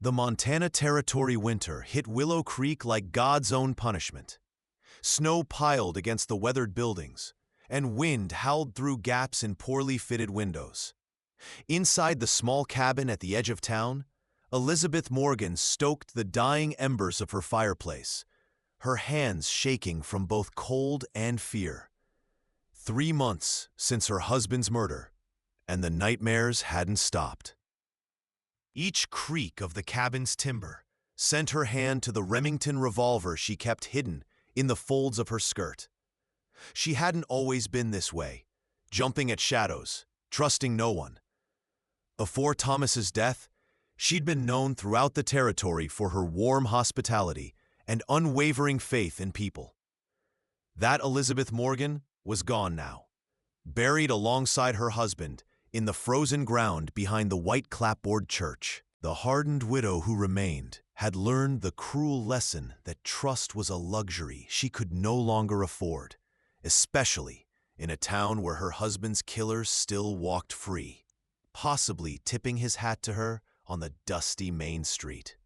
The Montana Territory winter hit Willow Creek like God's own punishment. Snow piled against the weathered buildings, and wind howled through gaps in poorly fitted windows. Inside the small cabin at the edge of town, Elizabeth Morgan stoked the dying embers of her fireplace, her hands shaking from both cold and fear. 3 months since her husband's murder, and the nightmares hadn't stopped. Each creak of the cabin's timber sent her hand to the Remington revolver she kept hidden in the folds of her skirt. She hadn't always been this way, jumping at shadows, trusting no one. Before Thomas's death, she'd been known throughout the territory for her warm hospitality and unwavering faith in people. That Elizabeth Morgan was gone now, buried alongside her husband in the frozen ground behind the white clapboard church. The hardened widow who remained had learned the cruel lesson that trust was a luxury she could no longer afford, especially in a town where her husband's killers still walked free, possibly tipping his hat to her on the dusty main street.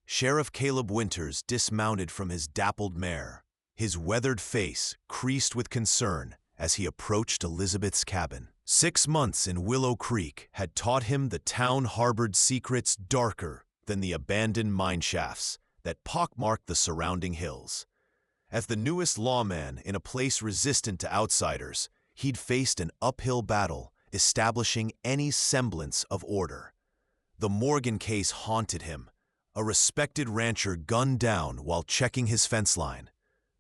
Sheriff Caleb Winters dismounted from his dappled mare, his weathered face creased with concern as he approached Elizabeth's cabin. 6 months in Willow Creek had taught him the town harbored secrets darker than the abandoned mine shafts that pockmarked the surrounding hills. As the newest lawman in a place resistant to outsiders, he'd faced an uphill battle establishing any semblance of order. The Morgan case haunted him, a respected rancher gunned down while checking his fence line.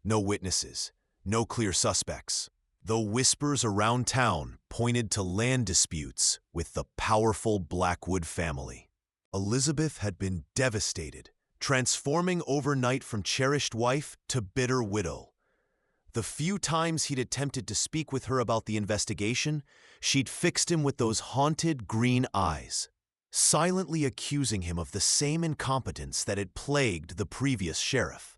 No witnesses, no clear suspects, though whispers around town pointed to land disputes with the powerful Blackwood family. Elizabeth had been devastated, transforming overnight from cherished wife to bitter widow. The few times he'd attempted to speak with her about the investigation, she'd fixed him with those haunted green eyes, silently accusing him of the same incompetence that had plagued the previous sheriff.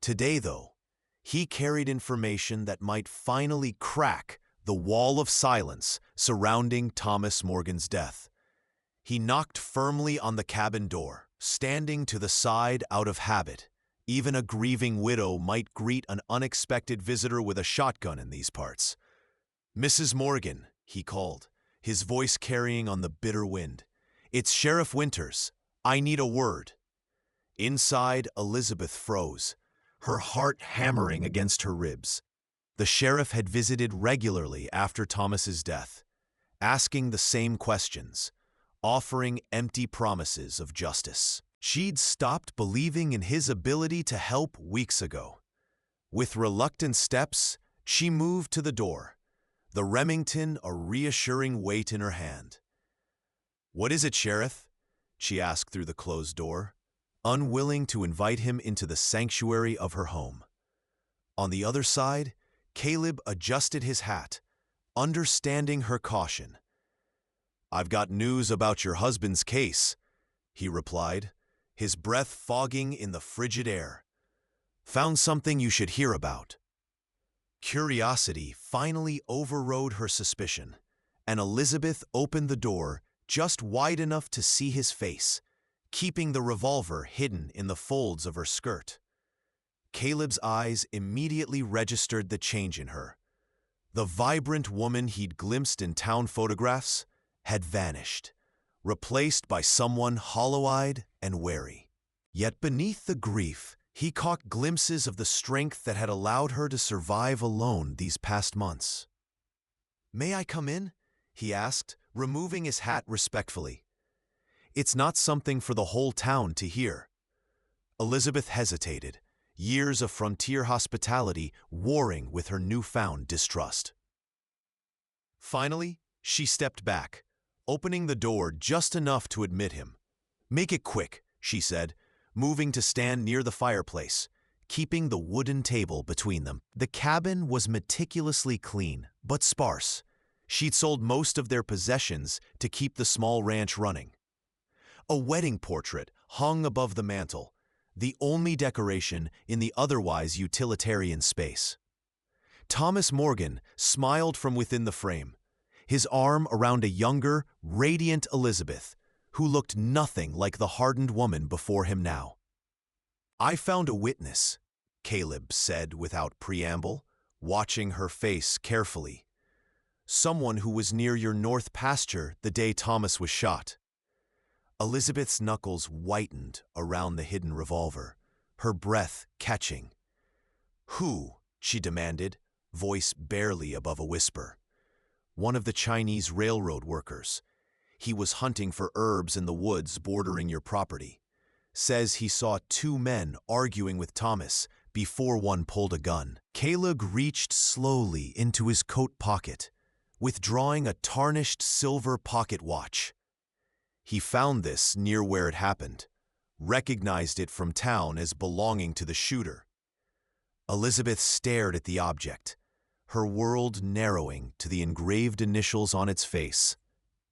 Today, though, he carried information that might finally crack the wall of silence surrounding Thomas Morgan's death. He knocked firmly on the cabin door, standing to the side out of habit. Even a grieving widow might greet an unexpected visitor with a shotgun in these parts. "Mrs. Morgan," he called, his voice carrying on the bitter wind. "It's Sheriff Winters. I need a word." Inside, Elizabeth froze, her heart hammering against her ribs. The sheriff had visited regularly after Thomas's death, asking the same questions, offering empty promises of justice. She'd stopped believing in his ability to help weeks ago. With reluctant steps, she moved to the door, the Remington a reassuring weight in her hand. "What is it, Sheriff?" she asked through the closed door, unwilling to invite him into the sanctuary of her home. On the other side, Caleb adjusted his hat, understanding her caution. "I've got news about your husband's case," he replied, his breath fogging in the frigid air. "Found something you should hear about." Curiosity finally overrode her suspicion, and Elizabeth opened the door just wide enough to see his face, keeping the revolver hidden in the folds of her skirt. Caleb's eyes immediately registered the change in her. The vibrant woman he'd glimpsed in town photographs had vanished, replaced by someone hollow-eyed and wary. Yet beneath the grief, he caught glimpses of the strength that had allowed her to survive alone these past months. "May I come in?" he asked, removing his hat respectfully. "It's not something for the whole town to hear." Elizabeth hesitated, years of frontier hospitality warring with her newfound distrust. Finally, she stepped back, opening the door just enough to admit him. "Make it quick," she said, moving to stand near the fireplace, keeping the wooden table between them. The cabin was meticulously clean, but sparse. She'd sold most of their possessions to keep the small ranch running. A wedding portrait hung above the mantel, the only decoration in the otherwise utilitarian space. Thomas Morgan smiled from within the frame, his arm around a younger, radiant Elizabeth, who looked nothing like the hardened woman before him now. "I found a witness," Caleb said without preamble, watching her face carefully. "Someone who was near your north pasture the day Thomas was shot." Elizabeth's knuckles whitened around the hidden revolver, her breath catching. "Who?" she demanded, voice barely above a whisper. "One of the Chinese railroad workers. He was hunting for herbs in the woods bordering your property. Says he saw two men arguing with Thomas before one pulled a gun." Caleb reached slowly into his coat pocket, withdrawing a tarnished silver pocket watch. He found this near where it happened, recognized it from town as belonging to the shooter. Elizabeth stared at the object, her world narrowing to the engraved initials on its face.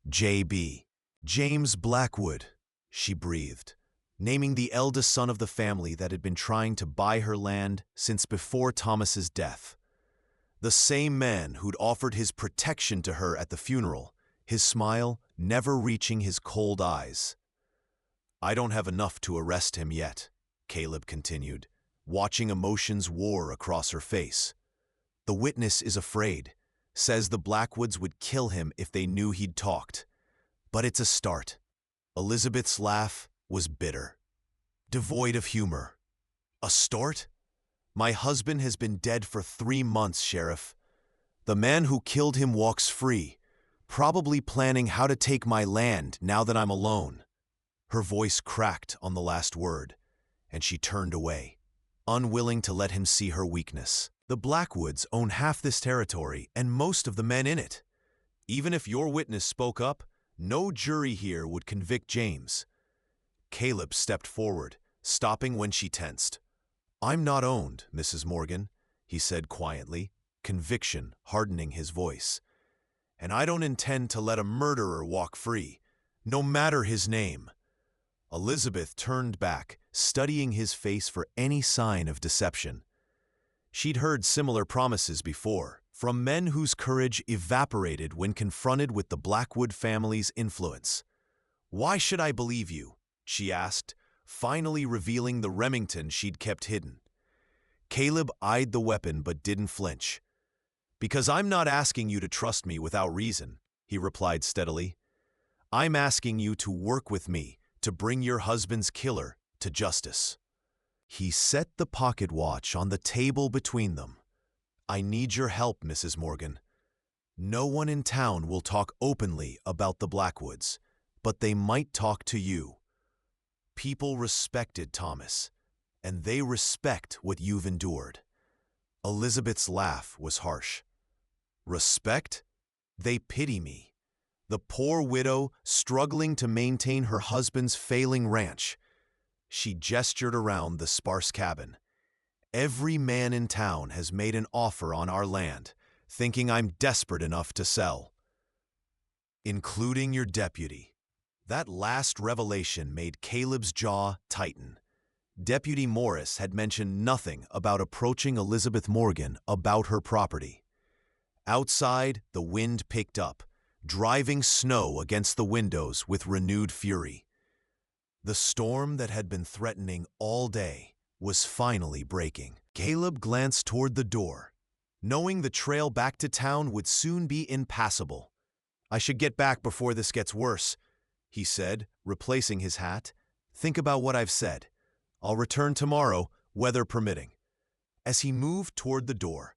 J.B. "James Blackwood," she breathed, naming the eldest son of the family that had been trying to buy her land since before Thomas's death. The same man who'd offered his protection to her at the funeral, his smile never reaching his cold eyes. "I don't have enough to arrest him yet," Caleb continued, watching emotions war across her face. "The witness is afraid, says the Blackwoods would kill him if they knew he'd talked. But it's a start." Elizabeth's laugh was bitter, devoid of humor. "A start? My husband has been dead for 3 months, Sheriff. The man who killed him walks free, probably planning how to take my land now that I'm alone." Her voice cracked on the last word, and she turned away, unwilling to let him see her weakness. "The Blackwoods own half this territory and most of the men in it. Even if your witness spoke up, no jury here would convict James." Caleb stepped forward, stopping when she tensed. "I'm not owned, Mrs. Morgan," he said quietly, conviction hardening his voice. "And I don't intend to let a murderer walk free, no matter his name." Elizabeth turned back, studying his face for any sign of deception. She'd heard similar promises before, from men whose courage evaporated when confronted with the Blackwood family's influence. "Why should I believe you?" she asked, finally revealing the Remington she'd kept hidden. Caleb eyed the weapon but didn't flinch. "Because I'm not asking you to trust me without reason," he replied steadily. "I'm asking you to work with me to bring your husband's killer to justice." He set the pocket watch on the table between them. "I need your help, Mrs. Morgan. No one in town will talk openly about the Blackwoods, but they might talk to you. People respected Thomas, and they respect what you've endured." Elizabeth's laugh was harsh. "Respect? They pity me. The poor widow struggling to maintain her husband's failing ranch." She gestured around the sparse cabin. "Every man in town has made an offer on our land, thinking I'm desperate enough to sell. Including your deputy." That last revelation made Caleb's jaw tighten. Deputy Morris had mentioned nothing about approaching Elizabeth Morgan about her property. Outside, the wind picked up, driving snow against the windows with renewed fury. The storm that had been threatening all day was finally breaking. Caleb glanced toward the door, knowing the trail back to town would soon be impassable. "I should get back before this gets worse," he said, replacing his hat. "Think about what I've said. I'll return tomorrow, weather permitting." As he moved toward the door,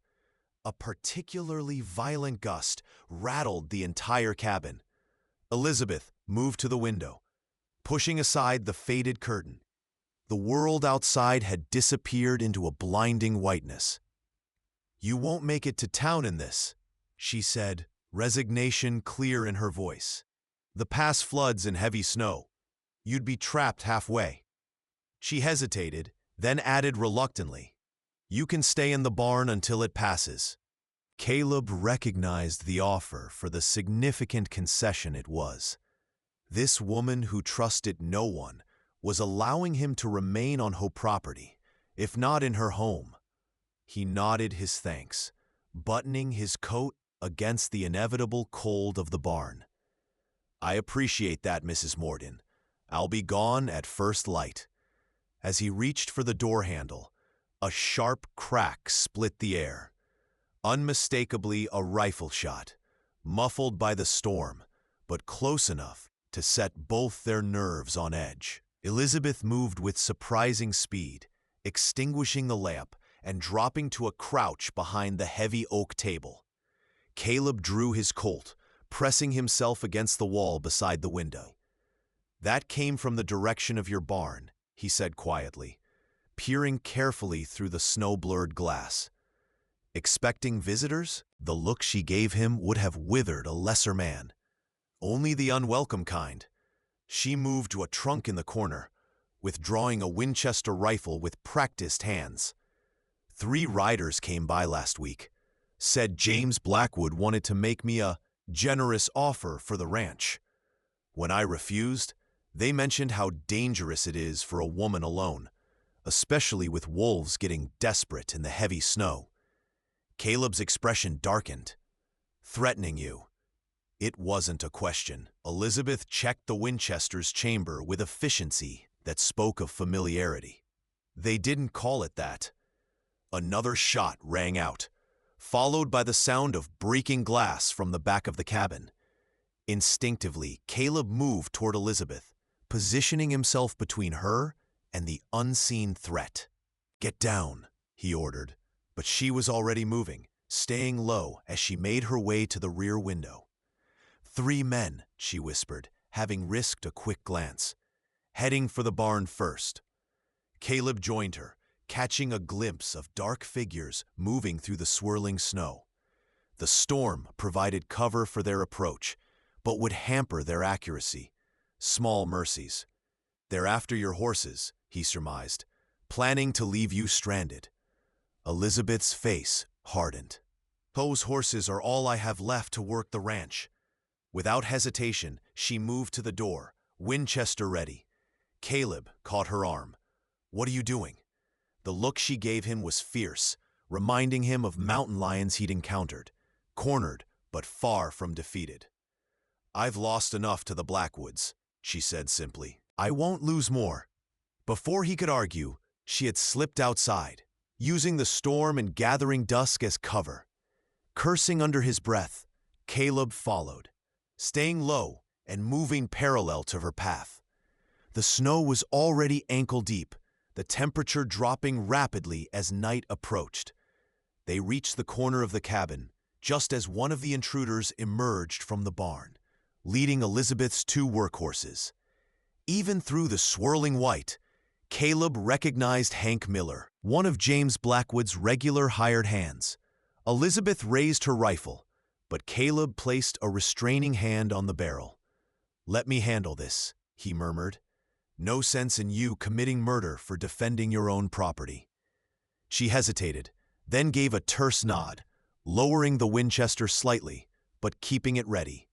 a particularly violent gust rattled the entire cabin. Elizabeth moved to the window, pushing aside the faded curtain. The world outside had disappeared into a blinding whiteness. "You won't make it to town in this," she said, resignation clear in her voice. "The past floods and heavy snow. You'd be trapped halfway." She hesitated, then added reluctantly, "You can stay in the barn until it passes." Caleb recognized the offer for the significant concession it was. This woman who trusted no one was allowing him to remain on her property, if not in her home. He nodded his thanks, buttoning his coat against the inevitable cold of the barn. I appreciate that, Mrs. Morden. I'll be gone at first light. As he reached for the door handle, a sharp crack split the air. Unmistakably a rifle shot, muffled by the storm, but close enough to set both their nerves on edge. Elizabeth moved with surprising speed, extinguishing the lamp and dropping to a crouch behind the heavy oak table. Caleb drew his Colt, pressing himself against the wall beside the window. "That came from the direction of your barn," he said quietly, peering carefully through the snow-blurred glass. Expecting visitors, the look she gave him would have withered a lesser man. Only the unwelcome kind. She moved to a trunk in the corner, withdrawing a Winchester rifle with practiced hands. "3 riders came by last week. Said James Blackwood wanted to make me a generous offer for the ranch. When I refused, they mentioned how dangerous it is for a woman alone, especially with wolves getting desperate in the heavy snow." Caleb's expression darkened. "Threatening you?" It wasn't a question. Elizabeth checked the Winchester's chamber with efficiency that spoke of familiarity. "They didn't call it that." Another shot rang out, followed by the sound of breaking glass from the back of the cabin. Instinctively, Caleb moved toward Elizabeth, positioning himself between her and the unseen threat. "Get down," he ordered, but she was already moving, staying low as she made her way to the rear window. "3 men," she whispered, having risked a quick glance, "heading for the barn first." Caleb joined her, catching a glimpse of dark figures moving through the swirling snow. The storm provided cover for their approach, but would hamper their accuracy. Small mercies. "They're after your horses," he surmised, "planning to leave you stranded." Elizabeth's face hardened. "Those horses are all I have left to work the ranch." Without hesitation, she moved to the door, Winchester ready. Caleb caught her arm. "What are you doing?" The look she gave him was fierce, reminding him of mountain lions he'd encountered, cornered but far from defeated. "I've lost enough to the Blackwoods," she said simply. "I won't lose more." Before he could argue, she had slipped outside, using the storm and gathering dusk as cover. Cursing under his breath, Caleb followed, staying low and moving parallel to her path. The snow was already ankle-deep, the temperature dropping rapidly as night approached. They reached the corner of the cabin, just as one of the intruders emerged from the barn, leading Elizabeth's 2 workhorses. Even through the swirling white, Caleb recognized Hank Miller, one of James Blackwood's regular hired hands. Elizabeth raised her rifle, but Caleb placed a restraining hand on the barrel. "Let me handle this," he murmured. "No sense in you committing murder for defending your own property." She hesitated, then gave a terse nod, lowering the Winchester slightly, but keeping it ready.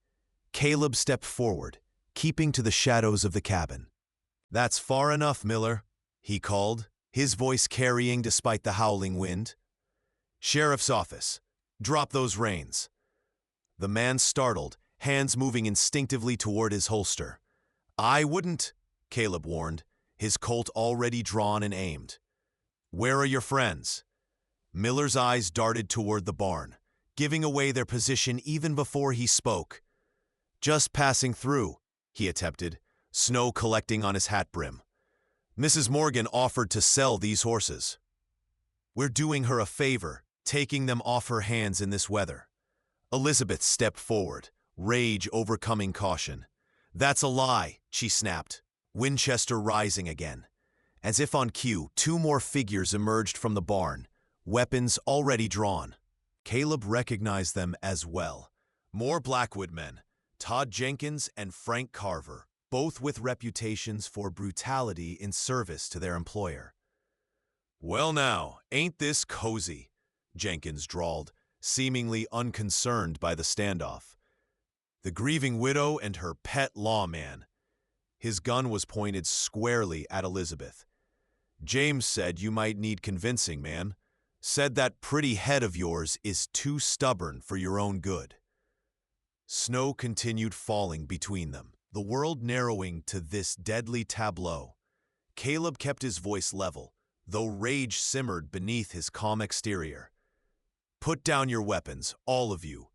Caleb stepped forward, keeping to the shadows of the cabin. "That's far enough, Miller," he called, his voice carrying despite the howling wind. "Sheriff's office. Drop those reins." The man startled, hands moving instinctively toward his holster. "I wouldn't," Caleb warned, his Colt already drawn and aimed. "Where are your friends?" Miller's eyes darted toward the barn, giving away their position even before he spoke. "Just passing through," he attempted, snow collecting on his hat brim. "Mrs. Morgan offered to sell these horses. We're doing her a favor, taking them off her hands in this weather." Elizabeth stepped forward, rage overcoming caution. "That's a lie," she snapped, Winchester rising again. As if on cue, 2 more figures emerged from the barn, weapons already drawn. Caleb recognized them as well. More Blackwood men, Todd Jenkins and Frank Carver, both with reputations for brutality in service to their employer. "Well now, ain't this cozy?" Jenkins drawled, seemingly unconcerned by the standoff. "The grieving widow and her pet lawman." His gun was pointed squarely at Elizabeth. "James said you might need convincing, man. Said that pretty head of yours is too stubborn for your own good." Snow continued falling between them, the world narrowing to this deadly tableau. Caleb kept his voice level, though rage simmered beneath his calm exterior. "Put down your weapons, all of you.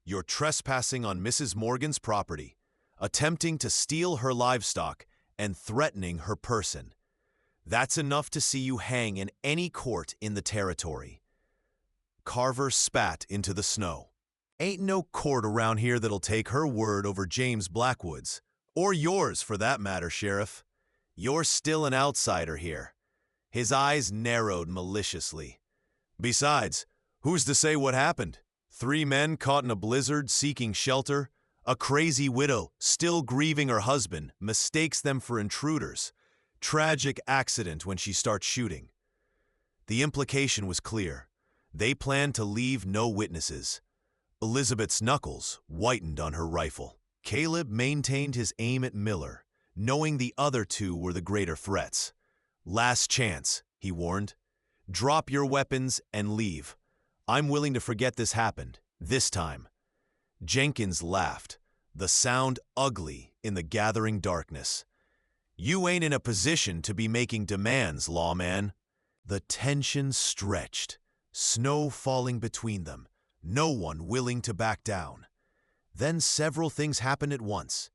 You're trespassing on Mrs. Morgan's property, attempting to steal her livestock, and threatening her person. That's enough to see you hang in any court in the territory." Carver spat into the snow. "Ain't no court around here that'll take her word over James Blackwood's, or yours for that matter, Sheriff. You're still an outsider here." His eyes narrowed maliciously. "Besides, who's to say what happened? 3 men caught in a blizzard seeking shelter. A crazy widow, still grieving her husband, mistakes them for intruders. Tragic accident when she starts shooting." The implication was clear. They planned to leave no witnesses. Elizabeth's knuckles whitened on her rifle. Caleb maintained his aim at Miller, knowing the other 2 were the greater threats. "Last chance," he warned. "Drop your weapons and leave. I'm willing to forget this happened, this time." Jenkins laughed, the sound ugly in the gathering darkness. "You ain't in a position to be making demands, lawman." The tension stretched, snow falling between them, no one willing to back down. Then several things happened at once.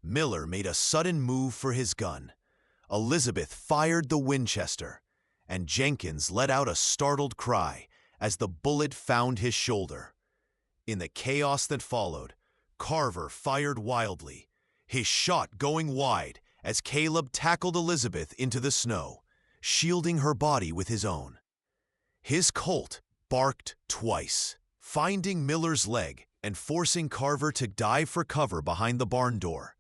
Miller made a sudden move for his gun. Elizabeth fired the Winchester, and Jenkins let out a startled cry as the bullet found his shoulder. In the chaos that followed, Carver fired wildly, his shot going wide as Caleb tackled Elizabeth into the snow, shielding her body with his own. His Colt barked twice, finding Miller's leg and forcing Carver to dive for cover behind the barn door.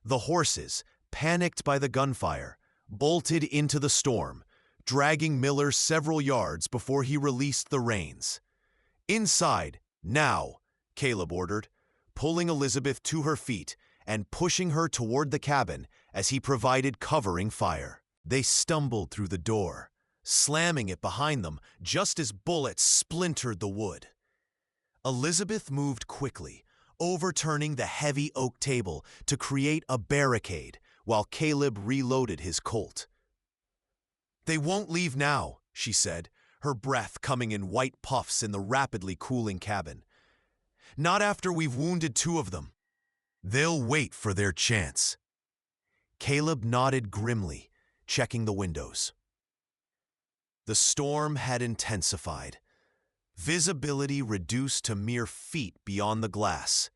The horses, panicked by the gunfire, bolted into the storm, dragging Miller several yards before he released the reins. "Inside, now," Caleb ordered, pulling Elizabeth to her feet and pushing her toward the cabin as he provided covering fire. They stumbled through the door, slamming it behind them just as bullets splintered the wood. Elizabeth moved quickly, overturning the heavy oak table to create a barricade while Caleb reloaded his Colt. "They won't leave now," she said, her breath coming in white puffs in the rapidly cooling cabin. "Not after we've wounded 2 of them. They'll wait for their chance." Caleb nodded grimly, checking the windows. The storm had intensified. Visibility reduced to mere feet beyond the glass.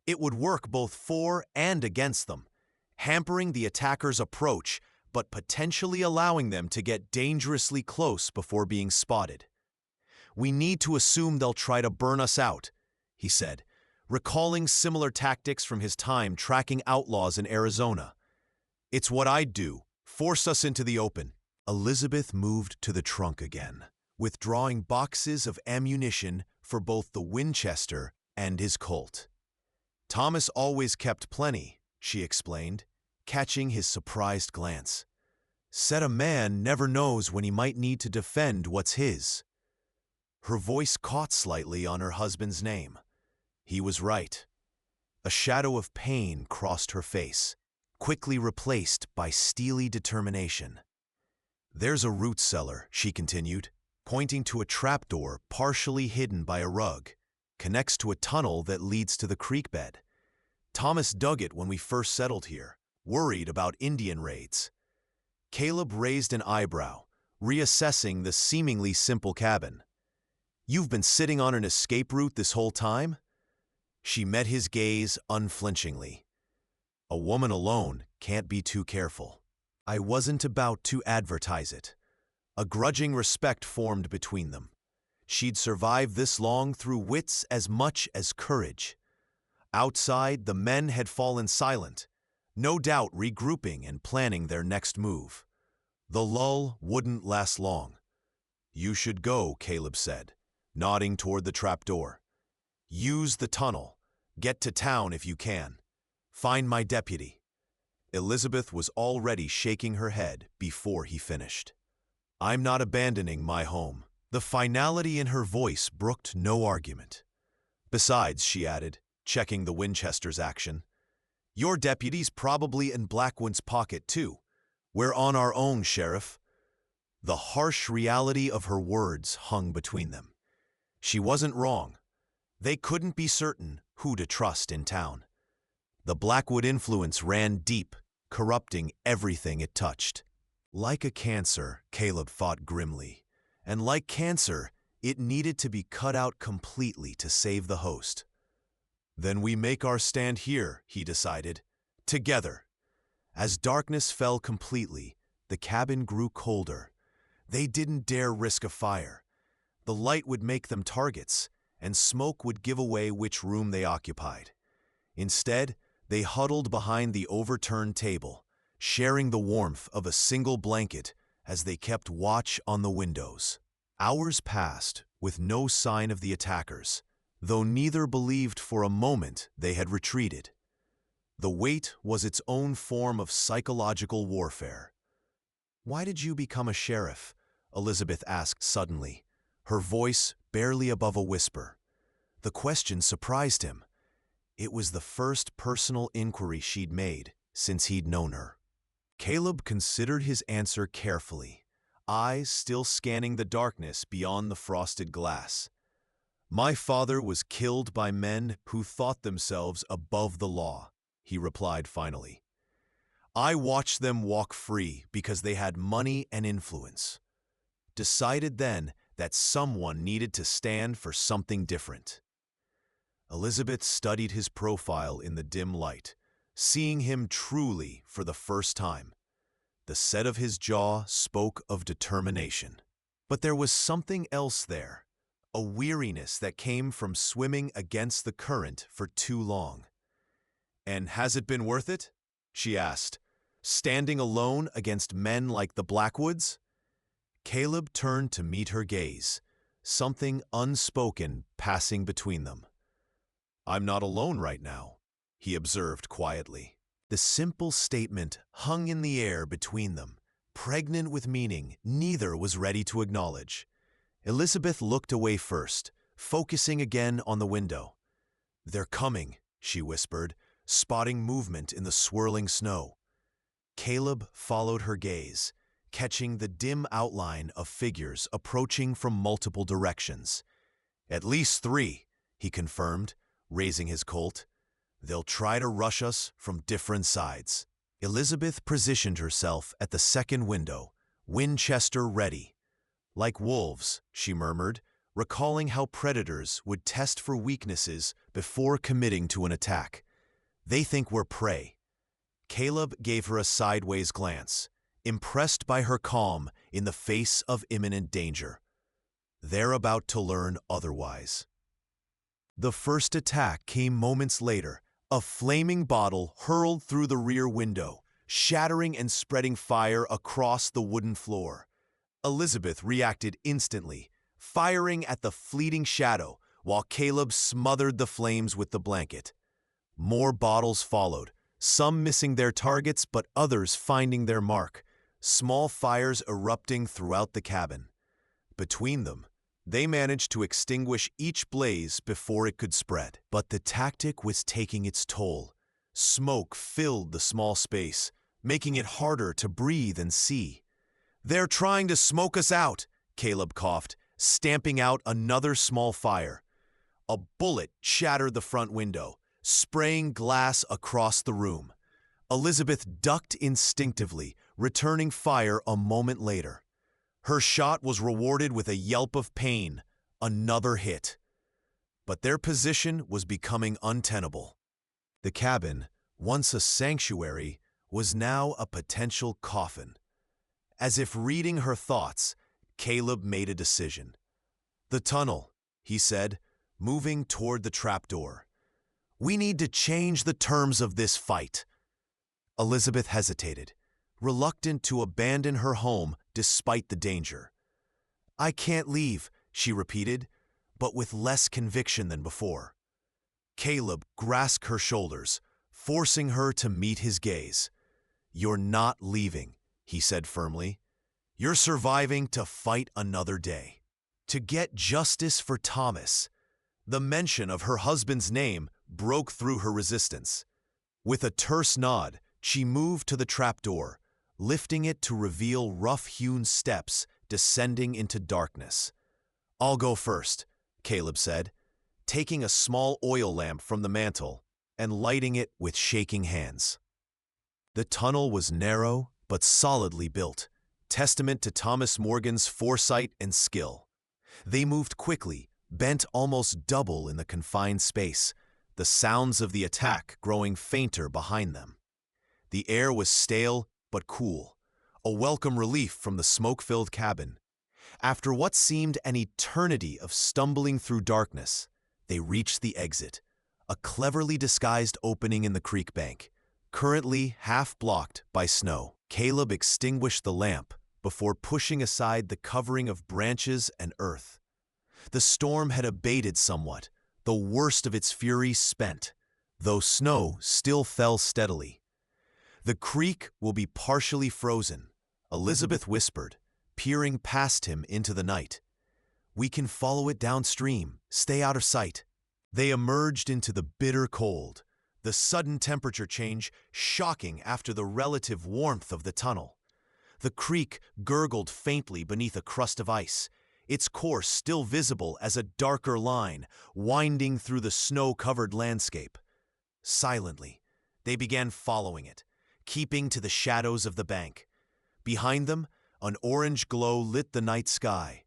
It would work both for and against them, hampering the attackers' approach but potentially allowing them to get dangerously close before being spotted. "We need to assume they'll try to burn us out," he said, recalling similar tactics from his time tracking outlaws in Arizona. "It's what I'd do, force us into the open." Elizabeth moved to the trunk again, withdrawing boxes of ammunition for both the Winchester and his Colt. "Thomas always kept plenty," she explained, catching his surprised glance. "Said a man never knows when he might need to defend what's his." Her voice caught slightly on her husband's name. He was right. A shadow of pain crossed her face, quickly replaced by steely determination. "There's a root cellar," she continued, pointing to a trapdoor partially hidden by a rug. "Connects to a tunnel that leads to the creek bed. Thomas dug it when we first settled here, worried about Indian raids." Caleb raised an eyebrow, reassessing the seemingly simple cabin. "You've been sitting on an escape route this whole time?" She met his gaze unflinchingly. "A woman alone can't be too careful." I wasn't about to advertise it. A grudging respect formed between them. She'd survived this long through wits as much as courage. Outside, the men had fallen silent, no doubt regrouping and planning their next move. The lull wouldn't last long. "You should go," Caleb said, nodding toward the trapdoor. "Use the tunnel. Get to town if you can. Find my deputy." Elizabeth was already shaking her head before he finished. "I'm not abandoning my home." The finality in her voice brooked no argument. "Besides," she added, checking the Winchester's action. Your deputy's probably in Blackwood's pocket, too. We're on our own, Sheriff. The harsh reality of her words hung between them. She wasn't wrong. They couldn't be certain who to trust in town. The Blackwood influence ran deep, corrupting everything it touched. Like a cancer, Caleb fought grimly. And like cancer, it needed to be cut out completely to save the host. Then we make our stand here, he decided. Together. As darkness fell completely, the cabin grew colder. They didn't dare risk a fire. The light would make them targets, and smoke would give away which room they occupied. Instead, they huddled behind the overturned table, sharing the warmth of a single blanket as they kept watch on the windows. Hours passed with no sign of the attackers, though neither believed for a moment they had retreated. The wait was its own form of psychological warfare. "Why did you become a sheriff?" Elizabeth asked suddenly, her voice barely above a whisper. The question surprised him. It was the first personal inquiry she'd made since he'd known her. Caleb considered his answer carefully, eyes still scanning the darkness beyond the frosted glass. "My father was killed by men who thought themselves above the law," he replied finally. "I watched them walk free because they had money and influence. Decided then that someone needed to stand for something different." Elizabeth studied his profile in the dim light, seeing him truly for the first time. The set of his jaw spoke of determination. But there was something else there, a weariness that came from swimming against the current for too long. "And has it been worth it?" she asked, "standing alone against men like the Blackwoods?" Caleb turned to meet her gaze, something unspoken passing between them. "I'm not alone right now," he observed quietly. The simple statement hung in the air between them, pregnant with meaning neither was ready to acknowledge. Elizabeth looked away first, focusing again on the window. "They're coming," she whispered, spotting movement in the swirling snow. Caleb followed her gaze, catching the dim outline of figures approaching from multiple directions. "At least 3, he confirmed, raising his Colt. "They'll try to rush us from different sides." Elizabeth positioned herself at the second window, Winchester ready. "Like wolves," she murmured, recalling how predators would test for weaknesses before committing to an attack. "They think we're prey." Caleb gave her a sideways glance, impressed by her calm in the face of imminent danger. "They're about to learn otherwise." The first attack came moments later, a flaming bottle hurled through the rear window, shattering and spreading fire across the wooden floor. Elizabeth reacted instantly, firing at the fleeting shadow while Caleb smothered the flames with the blanket. More bottles followed, some missing their targets but others finding their mark, small fires erupting throughout the cabin. Between them, they managed to extinguish each blaze before it could spread. But the tactic was taking its toll. Smoke filled the small space, making it harder to breathe and see. "They're trying to smoke us out," Caleb coughed, stamping out another small fire. A bullet shattered the front window, spraying glass across the room. Elizabeth ducked instinctively, returning fire a moment later. Her shot was rewarded with a yelp of pain, another hit. But their position was becoming untenable. The cabin, once a sanctuary, was now a potential coffin. As if reading her thoughts, Caleb made a decision. "The tunnel," he said, moving toward the trapdoor. "We need to change the terms of this fight." Elizabeth hesitated, reluctant to abandon her home despite the danger. "I can't leave," she repeated, but with less conviction than before. Caleb grasped her shoulders, forcing her to meet his gaze. "You're not leaving," he said firmly. "You're surviving to fight another day. To get justice for Thomas." The mention of her husband's name broke through her resistance. With a terse nod, she moved to the trapdoor, lifting it to reveal rough-hewn steps descending into darkness. "I'll go first," Caleb said, taking a small oil lamp from the mantel and lighting it with shaking hands. The tunnel was narrow but solidly built, testament to Thomas Morgan's foresight and skill. They moved quickly, bent almost double in the confined space, the sounds of the attack growing fainter behind them. The air was stale but cool, a welcome relief from the smoke-filled cabin. After what seemed an eternity of stumbling through darkness, they reached the exit, a cleverly disguised opening in the creek bank, currently half-blocked by snow. Caleb extinguished the lamp before pushing aside the covering of branches and earth. The storm had abated somewhat, the worst of its fury spent, though snow still fell steadily. "The creek will be partially frozen," Elizabeth whispered, peering past him into the night. "We can follow it downstream, stay out of sight." They emerged into the bitter cold, the sudden temperature change shocking after the relative warmth of the tunnel. The creek gurgled faintly beneath a crust of ice, its course still visible as a darker line winding through the snow-covered landscape. Silently, they began following it, keeping to the shadows of the bank. Behind them, an orange glow lit the night sky.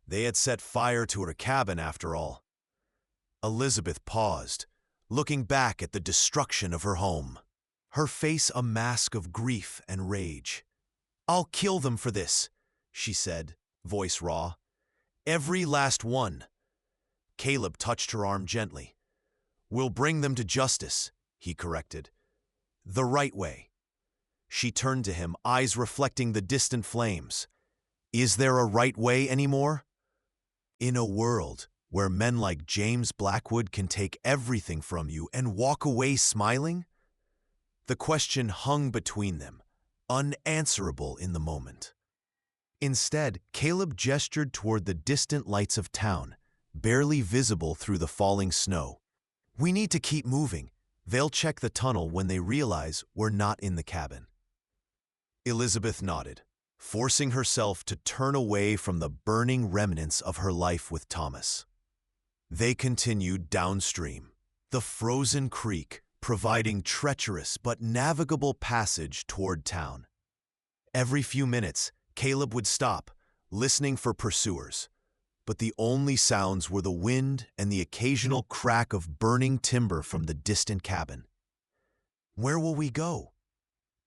They had set fire to her cabin after all. Elizabeth paused, looking back at the destruction of her home, her face a mask of grief and rage. "I'll kill them for this," she said, voice raw. "Every last one." Caleb touched her arm gently. "We'll bring them to justice," he corrected. "The right way." She turned to him, eyes reflecting the distant flames. "Is there a right way anymore? In a world where men like James Blackwood can take everything from you and walk away smiling?" The question hung between them, unanswerable in the moment. Instead, Caleb gestured toward the distant lights of town, barely visible through the falling snow. "We need to keep moving. They'll check the tunnel when they realize we're not in the cabin." Elizabeth nodded, forcing herself to turn away from the burning remnants of her life with Thomas. They continued downstream, the frozen creek providing treacherous but navigable passage toward town. Every few minutes, Caleb would stop, listening for pursuers, but the only sounds were the wind and the occasional crack of burning timber from the distant cabin. "Where will we go?"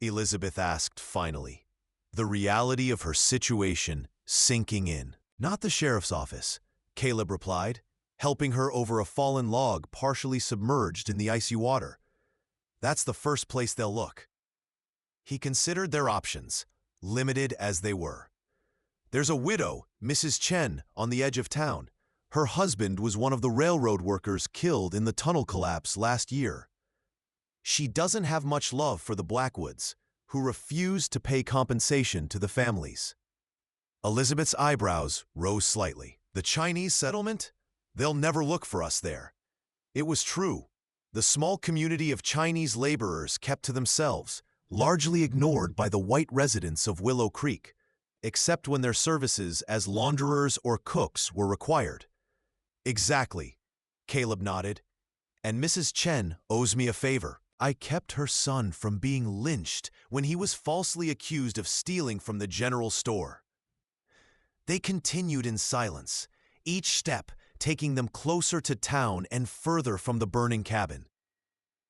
Elizabeth asked finally, the reality of her situation sinking in. "Not the sheriff's office," Caleb replied, helping her over a fallen log partially submerged in the icy water. "That's the first place they'll look." He considered their options, limited as they were. "There's a widow, Mrs. Chen, on the edge of town. Her husband was one of the railroad workers killed in the tunnel collapse last year. She doesn't have much love for the Blackwoods, who refused to pay compensation to the families." Elizabeth's eyebrows rose slightly. "The Chinese settlement? They'll never look for us there." It was true. The small community of Chinese laborers kept to themselves, largely ignored by the white residents of Willow Creek, except when their services as launderers or cooks were required. "Exactly," Caleb nodded. "And Mrs. Chen owes me a favor. I kept her son from being lynched when he was falsely accused of stealing from the general store." They continued in silence, each step taking them closer to town and further from the burning cabin.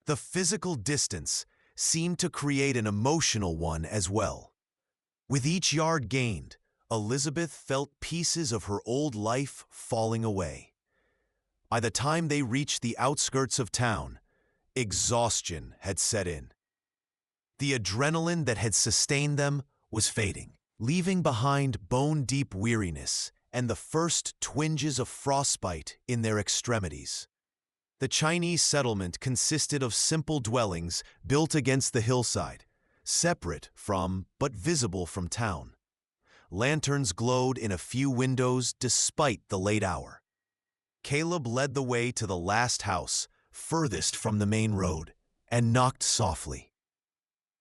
The physical distance seemed to create an emotional one as well. With each yard gained, Elizabeth felt pieces of her old life falling away. By the time they reached the outskirts of town, exhaustion had set in. The adrenaline that had sustained them was fading, leaving behind bone-deep weariness and the first twinges of frostbite in their extremities. The Chinese settlement consisted of simple dwellings built against the hillside, separate from but visible from town. Lanterns glowed in a few windows despite the late hour. Caleb led the way to the last house, furthest from the main road, and knocked softly.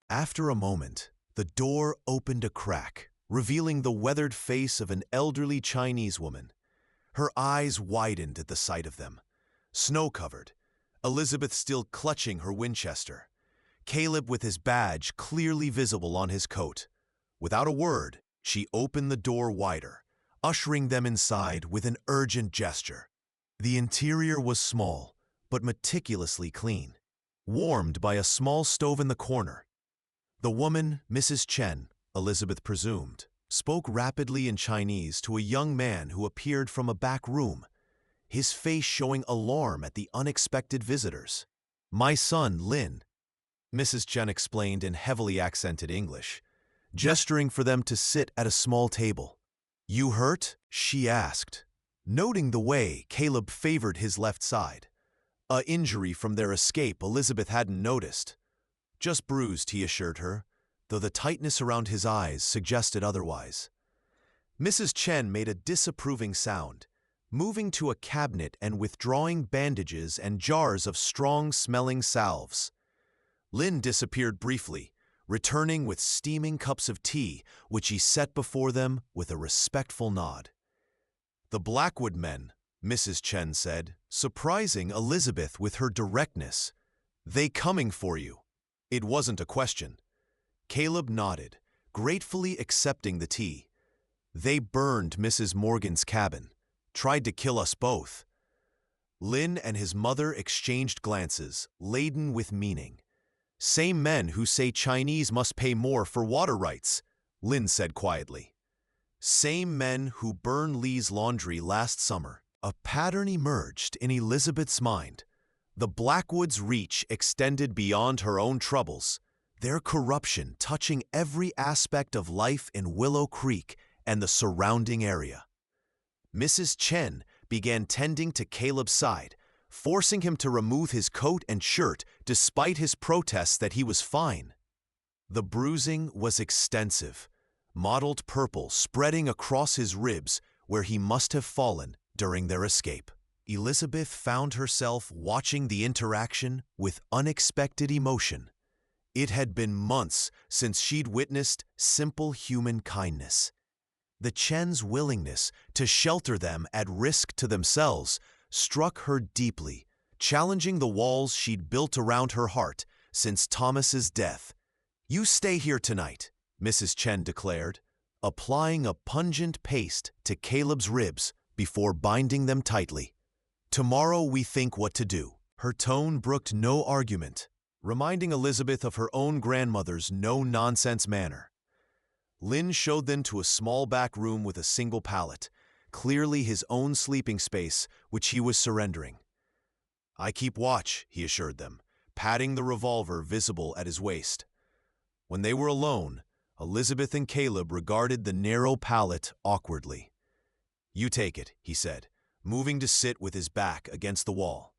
After a moment, the door opened a crack, revealing the weathered face of an elderly Chinese woman. Her eyes widened at the sight of them. Snow-covered, Elizabeth still clutching her Winchester, Caleb with his badge clearly visible on his coat. Without a word, she opened the door wider, ushering them inside with an urgent gesture. The interior was small, but meticulously clean, warmed by a small stove in the corner. The woman, Mrs. Chen, Elizabeth presumed, spoke rapidly in Chinese to a young man who appeared from a back room, his face showing alarm at the unexpected visitors. "My son, Lin," Mrs. Chen explained in heavily accented English, gesturing for them to sit at a small table. "You hurt?" she asked, noting the way Caleb favored his left side. A injury from their escape Elizabeth hadn't noticed. "Just bruised," he assured her, though the tightness around his eyes suggested otherwise. Mrs. Chen made a disapproving sound, moving to a cabinet and withdrawing bandages and jars of strong-smelling salves. Lin disappeared briefly, returning with steaming cups of tea, which he set before them with a respectful nod. "The Blackwood men," Mrs. Chen said, surprising Elizabeth with her directness. "They coming for you." It wasn't a question. Caleb nodded, gratefully accepting the tea. "They burned Mrs. Morgan's cabin, tried to kill us both." Lin and his mother exchanged glances, laden with meaning. "Same men who say Chinese must pay more for water rights," Lin said quietly. "Same men who burned Lee's laundry last summer." A pattern emerged in Elizabeth's mind. The Blackwoods' reach extended beyond her own troubles, their corruption touching every aspect of life in Willow Creek and the surrounding area. Mrs. Chen began tending to Caleb's side, forcing him to remove his coat and shirt despite his protests that he was fine. The bruising was extensive, mottled purple spreading across his ribs where he must have fallen during their escape. Elizabeth found herself watching the interaction with unexpected emotion. It had been months since she'd witnessed simple human kindness. The Chen's willingness to shelter them at risk to themselves struck her deeply, challenging the walls she'd built around her heart since Thomas's death. "You stay here tonight," Mrs. Chen declared, applying a pungent paste to Caleb's ribs before binding them tightly. "Tomorrow we think what to do." Her tone brooked no argument, reminding Elizabeth of her own grandmother's no-nonsense manner. Lin showed them to a small back room with a single pallet, clearly his own sleeping space, which he was surrendering. "I keep watch," he assured them, patting the revolver visible at his waist. When they were alone, Elizabeth and Caleb regarded the narrow pallet awkwardly. "You take it," he said, moving to sit with his back against the wall.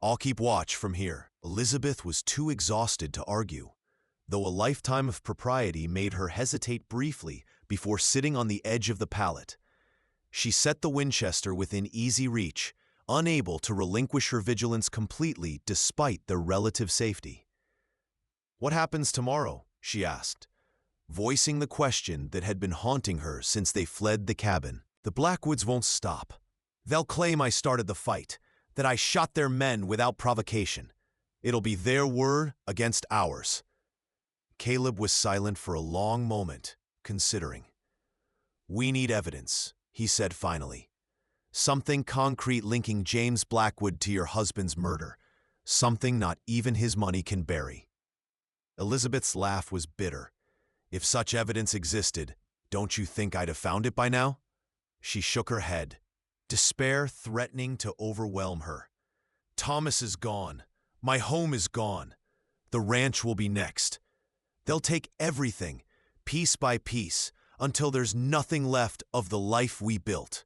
"I'll keep watch from here." Elizabeth was too exhausted to argue, though a lifetime of propriety made her hesitate briefly before sitting on the edge of the pallet. She set the Winchester within easy reach, unable to relinquish her vigilance completely despite their relative safety. "What happens tomorrow?" she asked, voicing the question that had been haunting her since they fled the cabin. "The Blackwoods won't stop. They'll claim I started the fight, that I shot their men without provocation. It'll be their word against ours." Caleb was silent for a long moment, considering. "We need evidence," he said finally. "Something concrete linking James Blackwood to your husband's murder. Something not even his money can bury." Elizabeth's laugh was bitter. "If such evidence existed, don't you think I'd have found it by now?" She shook her head, despair threatening to overwhelm her. "Thomas is gone. My home is gone. The ranch will be next. They'll take everything, piece by piece, until there's nothing left of the life we built."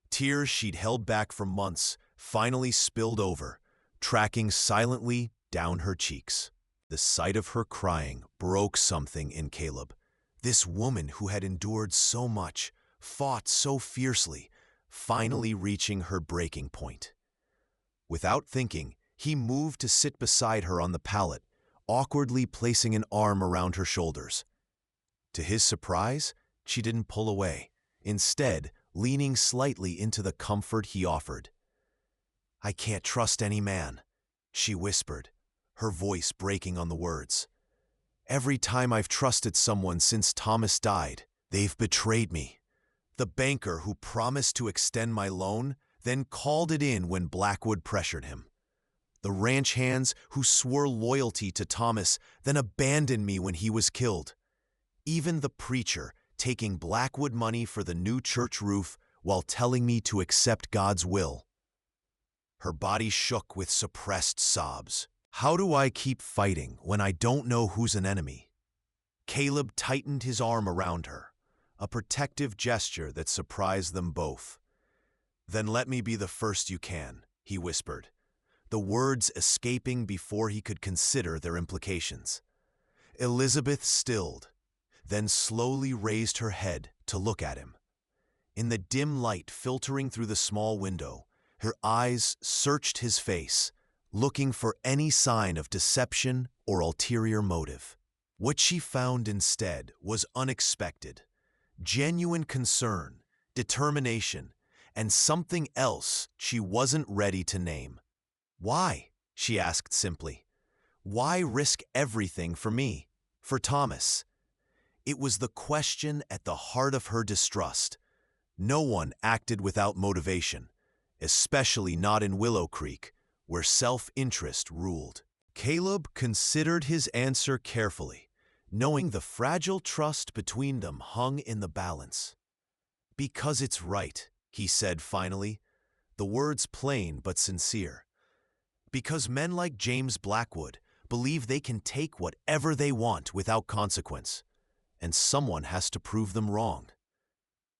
Tears she'd held back for months finally spilled over, tracking silently down her cheeks. The sight of her crying broke something in Caleb. This woman who had endured so much, fought so fiercely, finally reaching her breaking point. Without thinking, He moved to sit beside her on the pallet, awkwardly placing an arm around her shoulders. To his surprise, she didn't pull away, instead leaning slightly into the comfort he offered. "I can't trust any man," she whispered, her voice breaking on the words. "Every time I've trusted someone since Thomas died, they've betrayed me. The banker who promised to extend my loan then called it in when Blackwood pressured him. The ranch hands who swore loyalty to Thomas then abandoned me when he was killed. Even the preacher taking Blackwood money for the new church roof while telling me to accept God's will." Her body shook with suppressed sobs. "How do I keep fighting when I don't know who's an enemy?" Caleb tightened his arm around her, a protective gesture that surprised them both. "Then let me be the first you can," he whispered, the words escaping before he could consider their implications. Elizabeth stilled, then slowly raised her head to look at him. In the dim light filtering through the small window, her eyes searched his face, looking for any sign of deception or ulterior motive. What she found instead was unexpected: genuine concern, determination, and something else she wasn't ready to name. "Why?" she asked simply. "Why risk everything for me, for Thomas?" It was the question at the heart of her distrust. No one acted without motivation, especially not in Willow Creek, where self-interest ruled. Caleb considered his answer carefully, knowing the fragile trust between them hung in the balance. "Because it's right," he said finally, the words plain but sincere. "Because men like James Blackwood believe they can take whatever they want without consequence, and someone has to prove them wrong."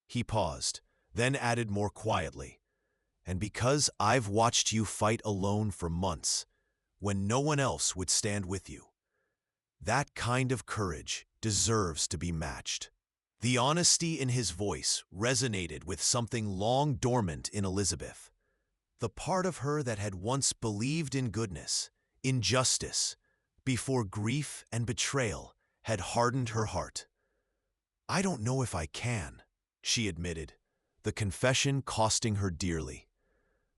He paused, then added more quietly, "And because I've watched you fight alone for months, when no one else would stand with you. That kind of courage deserves to be matched." The honesty in his voice resonated with something long dormant in Elizabeth. The part of her that had once believed in goodness, in justice, before grief and betrayal had hardened her heart. "I don't know if I can," she admitted, the confession costing her dearly.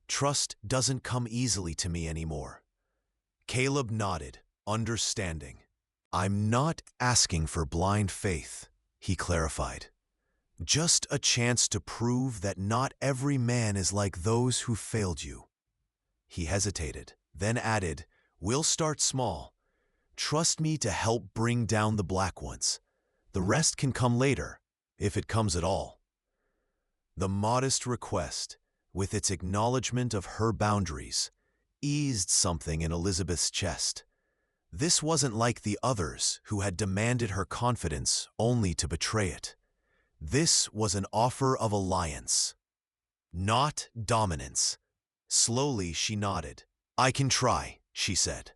"Trust doesn't come easily to me anymore." Caleb nodded, understanding. "I'm not asking for blind faith," he clarified. "Just a chance to prove that not every man is like those who failed you." He hesitated, then added, "We'll start small. Trust me to help bring down the black ones. The rest can come later, if it comes at all." The modest request, with its acknowledgement of her boundaries, eased something in Elizabeth's chest. This wasn't like the others who had demanded her confidence only to betray it. This was an offer of alliance, not dominance. Slowly she nodded. "I can try," she said,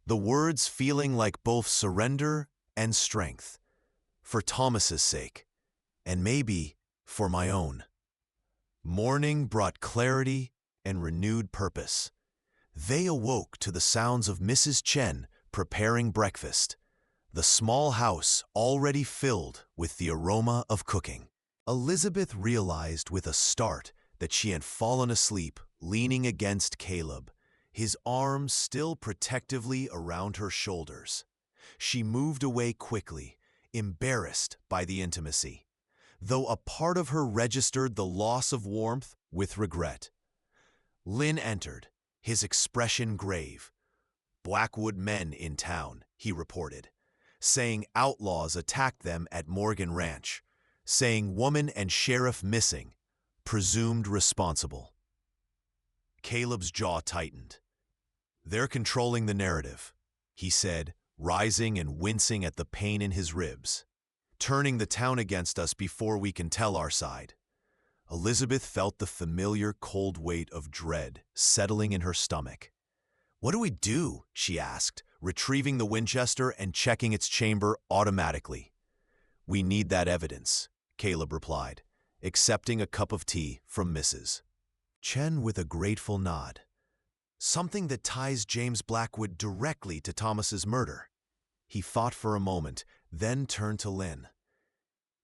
the words feeling like both surrender and strength. "For Thomas's sake, and maybe for my own." Morning brought clarity and renewed purpose. They awoke to the sounds of Mrs. Chen preparing breakfast, the small house already filled with the aroma of cooking. Elizabeth realized with a start that she had fallen asleep leaning against Caleb, his arms still protectively around her shoulders. She moved away quickly, embarrassed by the intimacy, though a part of her registered the loss of warmth with regret. Lynn entered, his expression grave. "Blackwood men in town," he reported, saying outlaws attacked them at Morgan Ranch, saying woman and sheriff missing, presumed responsible. Caleb's jaw tightened. "They're controlling the narrative," he said, rising and wincing at the pain in his ribs. "Turning the town against us before we can tell our side." Elizabeth felt the familiar cold weight of dread settling in her stomach. "What do we do?" she asked, retrieving the Winchester and checking its chamber automatically. "We need that evidence," Caleb replied, accepting a cup of tea from Mrs. Chen with a grateful nod. something that ties James Blackwood directly to Thomas's murder. He thought for a moment, then turned to Lynn.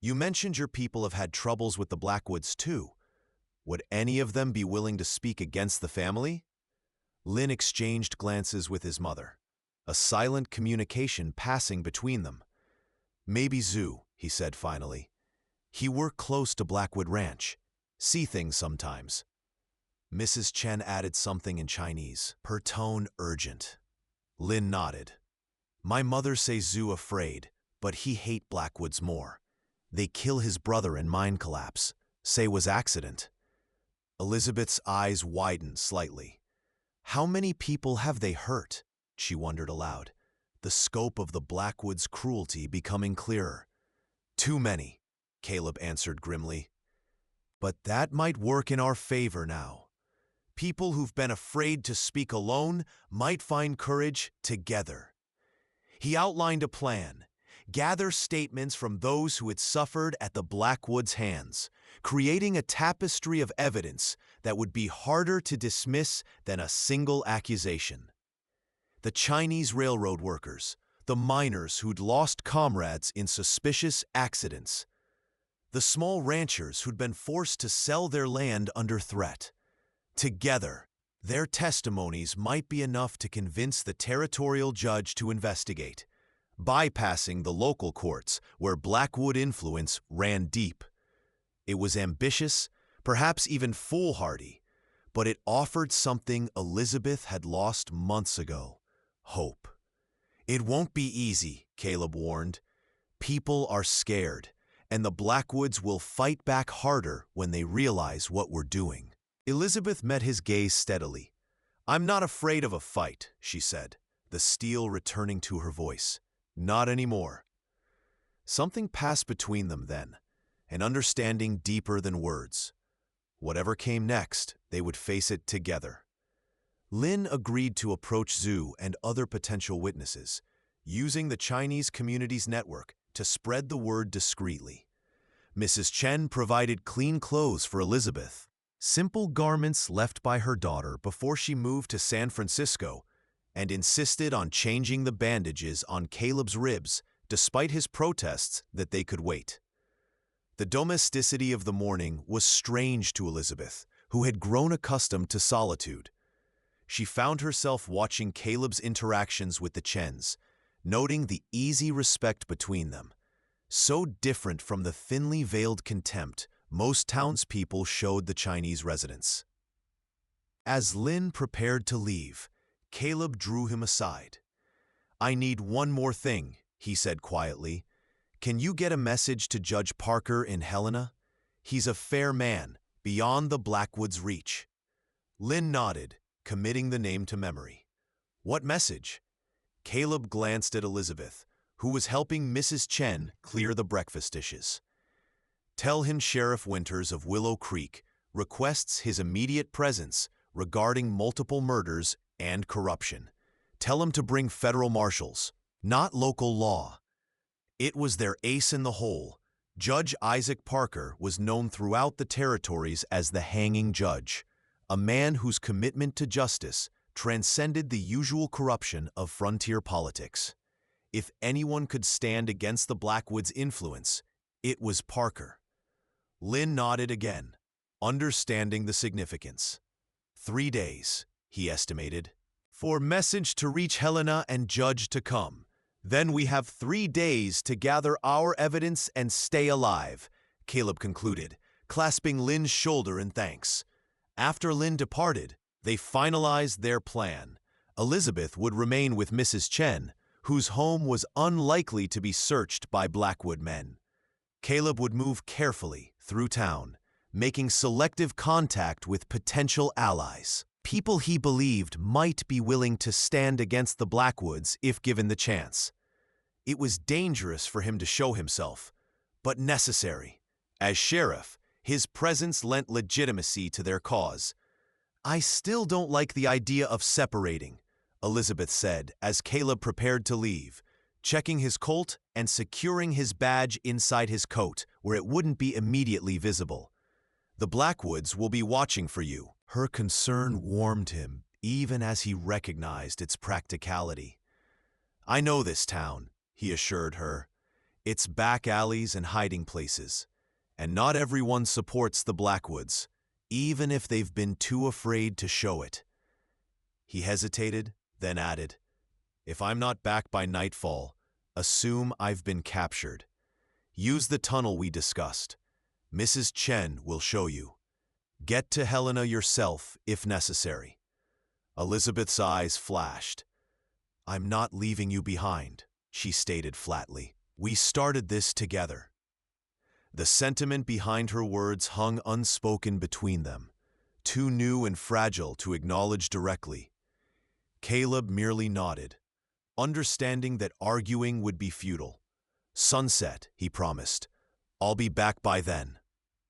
You mentioned your people have had troubles with the Blackwoods too. Would any of them be willing to speak against the family? Lynn exchanged glances with his mother, a silent communication passing between them. Maybe Zhu, he said finally. He worked close to Blackwood Ranch. See things sometimes. Mrs. Chen added something in Chinese, her tone urgent. Lin nodded. My mother say Zhu afraid, but he hate Blackwoods more. They kill his brother in mine collapse. Say was accident. Elizabeth's eyes widened slightly. How many people have they hurt? She wondered aloud, the scope of the Blackwoods' cruelty becoming clearer. Too many, Caleb answered grimly. But that might work in our favor now. People who've been afraid to speak alone might find courage together. He outlined a plan. Gather statements from those who had suffered at the Blackwoods' hands, creating a tapestry of evidence that would be harder to dismiss than a single accusation. The Chinese railroad workers, the miners who'd lost comrades in suspicious accidents, the small ranchers who'd been forced to sell their land under threat. Together, their testimonies might be enough to convince the territorial judge to investigate, bypassing the local courts where Blackwood influence ran deep. It was ambitious, perhaps even foolhardy, but it offered something Elizabeth had lost months ago: hope. It won't be easy, Caleb warned. People are scared, and the Blackwoods will fight back harder when they realize what we're doing. Elizabeth met his gaze steadily. I'm not afraid of a fight, she said, the steel returning to her voice. Not anymore. Something passed between them then, an understanding deeper than words. Whatever came next, they would face it together. Lin agreed to approach Zhu and other potential witnesses, using the Chinese community's network to spread the word discreetly. Mrs. Chen provided clean clothes for Elizabeth, simple garments left by her daughter before she moved to San Francisco, and insisted on changing the bandages on Caleb's ribs despite his protests that they could wait. The domesticity of the morning was strange to Elizabeth, who had grown accustomed to solitude. She found herself watching Caleb's interactions with the Chens, noting the easy respect between them, so different from the thinly veiled contempt most townspeople showed the Chinese residents. As Lin prepared to leave, Caleb drew him aside. I need one more thing, he said quietly. Can you get a message to Judge Parker in Helena? He's a fair man, beyond the Blackwoods' reach. Lin nodded, committing the name to memory. What message? Caleb glanced at Elizabeth, who was helping Mrs. Chen clear the breakfast dishes. Tell him Sheriff Winters of Willow Creek requests his immediate presence regarding multiple murders and corruption. Tell him to bring federal marshals, not local law. It was their ace in the hole. Judge Isaac Parker was known throughout the territories as the hanging judge, a man whose commitment to justice transcended the usual corruption of frontier politics. If anyone could stand against the Blackwoods' influence, it was Parker. Lin nodded again, understanding the significance. 3 days, he estimated, for message to reach Helena and judge to come. Then we have 3 days to gather our evidence and stay alive, Caleb concluded, clasping Lin's shoulder in thanks. After Lin departed, they finalized their plan. Elizabeth would remain with Mrs. Chen, whose home was unlikely to be searched by Blackwood men. Caleb would move carefully through town, making selective contact with potential allies, people he believed might be willing to stand against the Blackwoods if given the chance. It was dangerous for him to show himself, but necessary. As sheriff, his presence lent legitimacy to their cause. I still don't like the idea of separating, Elizabeth said as Caleb prepared to leave, checking his Colt and securing his badge inside his coat where it wouldn't be immediately visible. The Blackwoods will be watching for you. Her concern warmed him, even as he recognized its practicality. "I know this town," he assured her. "Its back alleys and hiding places. And not everyone supports the Blackwoods, even if they've been too afraid to show it." He hesitated, then added, "If I'm not back by nightfall, assume I've been captured. Use the tunnel we discussed. Mrs. Chen will show you. Get to Helena yourself if necessary." Elizabeth's eyes flashed. "I'm not leaving you behind," she stated flatly. "We started this together." The sentiment behind her words hung unspoken between them, too new and fragile to acknowledge directly. Caleb merely nodded, understanding that arguing would be futile. "Sunset," he promised. "I'll be back by then."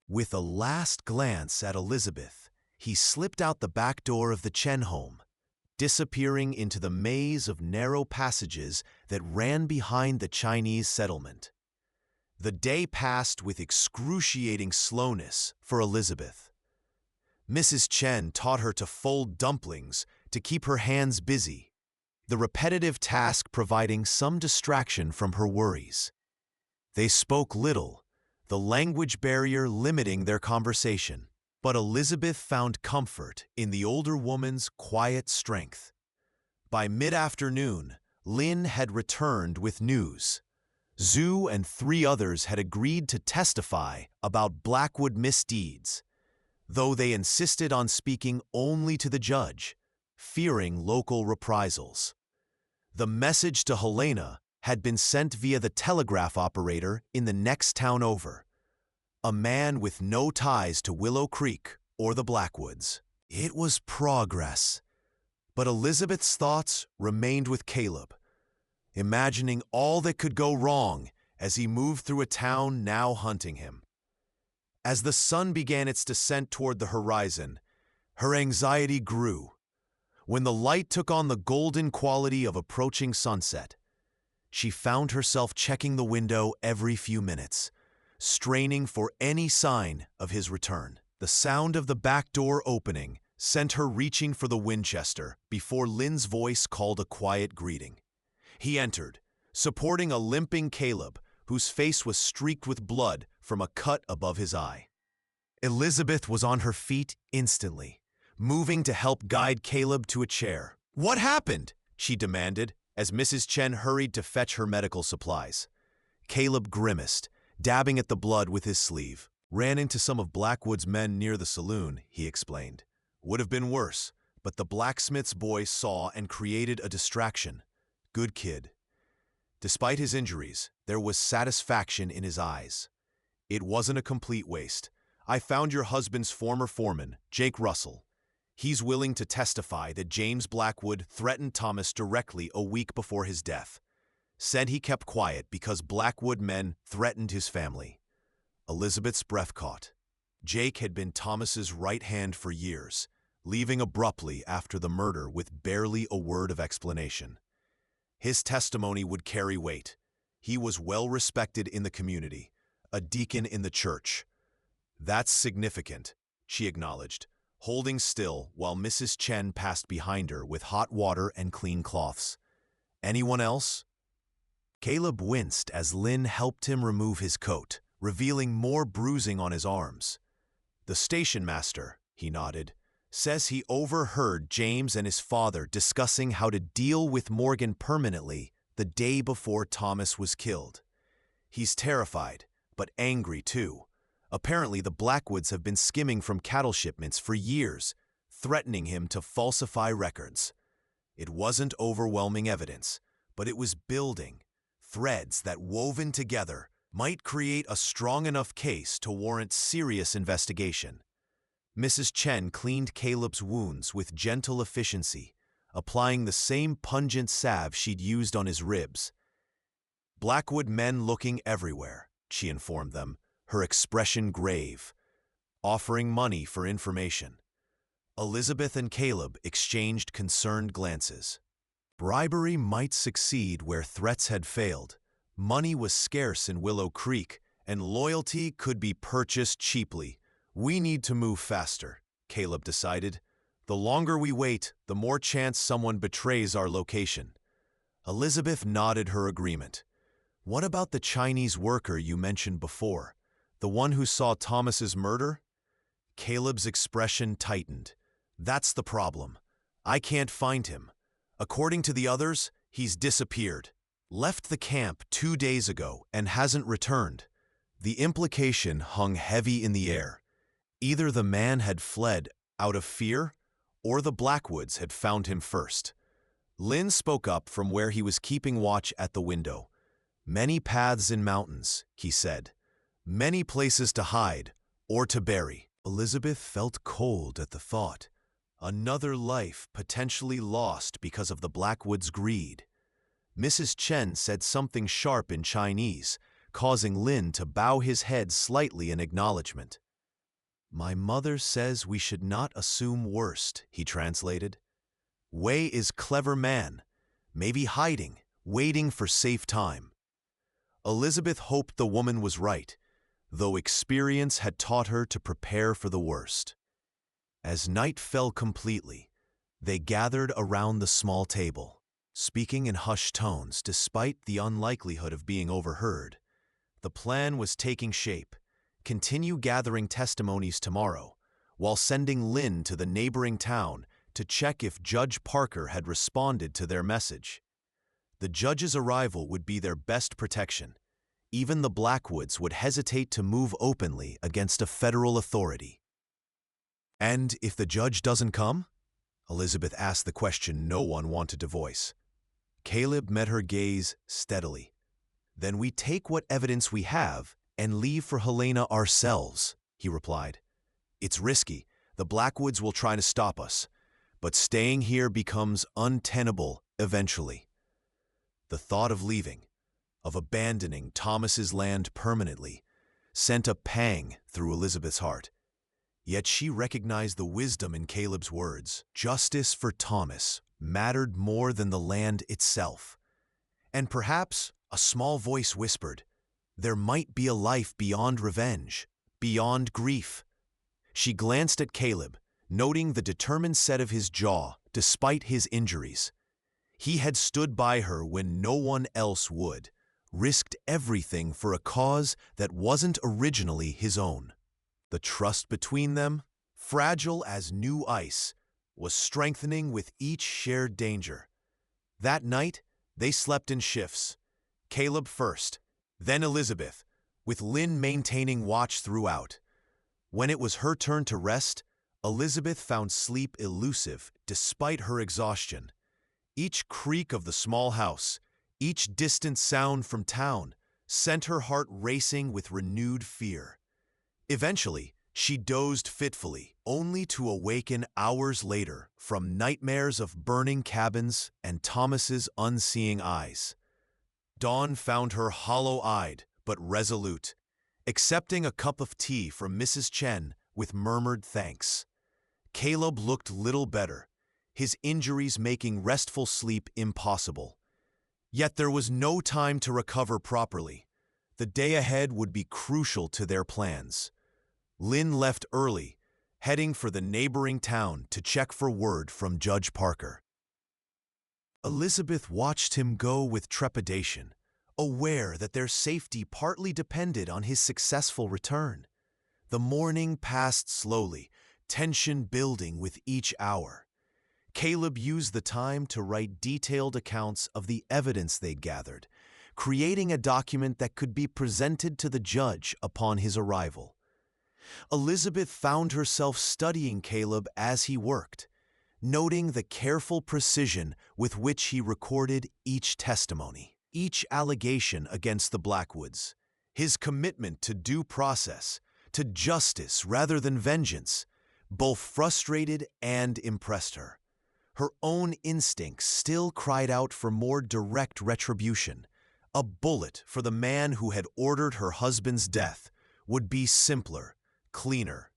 With a last glance at Elizabeth, he slipped out the back door of the Chen home, disappearing into the maze of narrow passages that ran behind the Chinese settlement. The day passed with excruciating slowness for Elizabeth. Mrs. Chen taught her to fold dumplings to keep her hands busy, the repetitive task providing some distraction from her worries. They spoke little, the language barrier limiting their conversation, but Elizabeth found comfort in the older woman's quiet strength. By mid-afternoon, Lin had returned with news. Zhu and 3 others had agreed to testify about Blackwood misdeeds, though they insisted on speaking only to the judge, fearing local reprisals. The message to Helena had been sent via the telegraph operator in the next town over, a man with no ties to Willow Creek or the Blackwoods. It was progress, but Elizabeth's thoughts remained with Caleb, imagining all that could go wrong as he moved through a town now hunting him. As the sun began its descent toward the horizon, her anxiety grew. When the light took on the golden quality of approaching sunset, she found herself checking the window every few minutes, straining for any sign of his return. The sound of the back door opening sent her reaching for the Winchester before Lin's voice called a quiet greeting. He entered, supporting a limping Caleb, whose face was streaked with blood from a cut above his eye. Elizabeth was on her feet instantly, moving to help guide Caleb to a chair. "What happened?" she demanded, as Mrs. Chen hurried to fetch her medical supplies. Caleb grimaced, dabbing at the blood with his sleeve. "Ran into some of Blackwood's men near the saloon," he explained. "Would have been worse, but the blacksmith's boy saw and created a distraction. Good kid." Despite his injuries, there was satisfaction in his eyes. "It wasn't a complete waste. I found your husband's former foreman, Jake Russell. He's willing to testify that James Blackwood threatened Thomas directly a week before his death. Said he kept quiet because Blackwood men threatened his family." Elizabeth's breath caught. Jake had been Thomas's right hand for years, leaving abruptly after the murder with barely a word of explanation. His testimony would carry weight. He was well respected in the community, a deacon in the church. "That's significant," she acknowledged, holding still while Mrs. Chen passed behind her with hot water and clean cloths. "Anyone else?" Caleb winced as Lin helped him remove his coat, revealing more bruising on his arms. "The station master," he nodded, "says he overheard James and his father discussing how to deal with Morgan permanently the day before Thomas was killed. He's terrified, but angry too. Apparently the Blackwoods have been skimming from cattle shipments for years, threatening him to falsify records. It wasn't overwhelming evidence, but it was building, threads that woven together might create a strong enough case to warrant serious investigation." Mrs. Chen cleaned Caleb's wounds with gentle efficiency, applying the same pungent salve she'd used on his ribs. "Blackwood men looking everywhere," she informed them, her expression grave, "offering money for information." Elizabeth and Caleb exchanged concerned glances. Bribery might succeed where threats had failed. Money was scarce in Willow Creek, and loyalty could be purchased cheaply. "We need to move faster," Caleb decided. The longer we wait, the more chance someone betrays our location. Elizabeth nodded her agreement. What about the Chinese worker you mentioned before? The one who saw Thomas's murder? Caleb's expression tightened. That's the problem. I can't find him. According to the others, he's disappeared. Left the camp 2 days ago and hasn't returned. The implication hung heavy in the air. Either the man had fled out of fear, or the Blackwoods had found him first. Lynn spoke up from where he was keeping watch at the window. Many paths in mountains, he said. Many places to hide or to bury. Elizabeth felt cold at the thought. Another life potentially lost because of the Blackwoods' greed. Mrs. Chen said something sharp in Chinese, causing Lin to bow his head slightly in acknowledgement. My mother says we should not assume worst, he translated. Wei is clever man, maybe hiding, waiting for safe time. Elizabeth hoped the woman was right, though experience had taught her to prepare for the worst. As night fell completely, they gathered around the small table, speaking in hushed tones despite the unlikelihood of being overheard. The plan was taking shape. Continue gathering testimonies tomorrow, while sending Lynn to the neighboring town to check if Judge Parker had responded to their message. The judge's arrival would be their best protection. Even the Blackwoods would hesitate to move openly against a federal authority. And if the judge doesn't come? Elizabeth asked the question no one wanted to voice. Caleb met her gaze steadily. Then we take what evidence we have and leave for Helena ourselves, he replied. It's risky. The Blackwoods will try to stop us, but staying here becomes untenable eventually. The thought of leaving, of abandoning Thomas's land permanently, sent a pang through Elizabeth's heart. Yet she recognized the wisdom in Caleb's words. Justice for Thomas mattered more than the land itself. And perhaps a small voice whispered, there might be a life beyond revenge, beyond grief. She glanced at Caleb, noting the determined set of his jaw despite his injuries. He had stood by her when no one else would, risked everything for a cause that wasn't originally his own. The trust between them, fragile as new ice, was strengthening with each shared danger. That night, they slept in shifts. Caleb first, then Elizabeth, with Lynn maintaining watch throughout. When it was her turn to rest, Elizabeth found sleep elusive despite her exhaustion. Each creak of the small house, each distant sound from town, sent her heart racing with renewed fear. Eventually, she dozed fitfully, only to awaken hours later from nightmares of burning cabins and Thomas's unseeing eyes. Dawn found her hollow-eyed but resolute, accepting a cup of tea from Mrs. Chen with murmured thanks. Caleb looked little better, his injuries making restful sleep impossible. Yet there was no time to recover properly. The day ahead would be crucial to their plans. Lynn left early, heading for the neighboring town to check for word from Judge Parker. Elizabeth watched him go with trepidation, aware that their safety partly depended on his successful return. The morning passed slowly, tension building with each hour. Caleb used the time to write detailed accounts of the evidence they'd gathered, creating a document that could be presented to the judge upon his arrival. Elizabeth found herself studying Caleb as he worked, noting the careful precision with which he recorded each testimony, each allegation against the Blackwoods. His commitment to due process, to justice rather than vengeance, both frustrated and impressed her. Her own instincts still cried out for more direct retribution. A bullet for the man who had ordered her husband's death would be simpler, cleaner.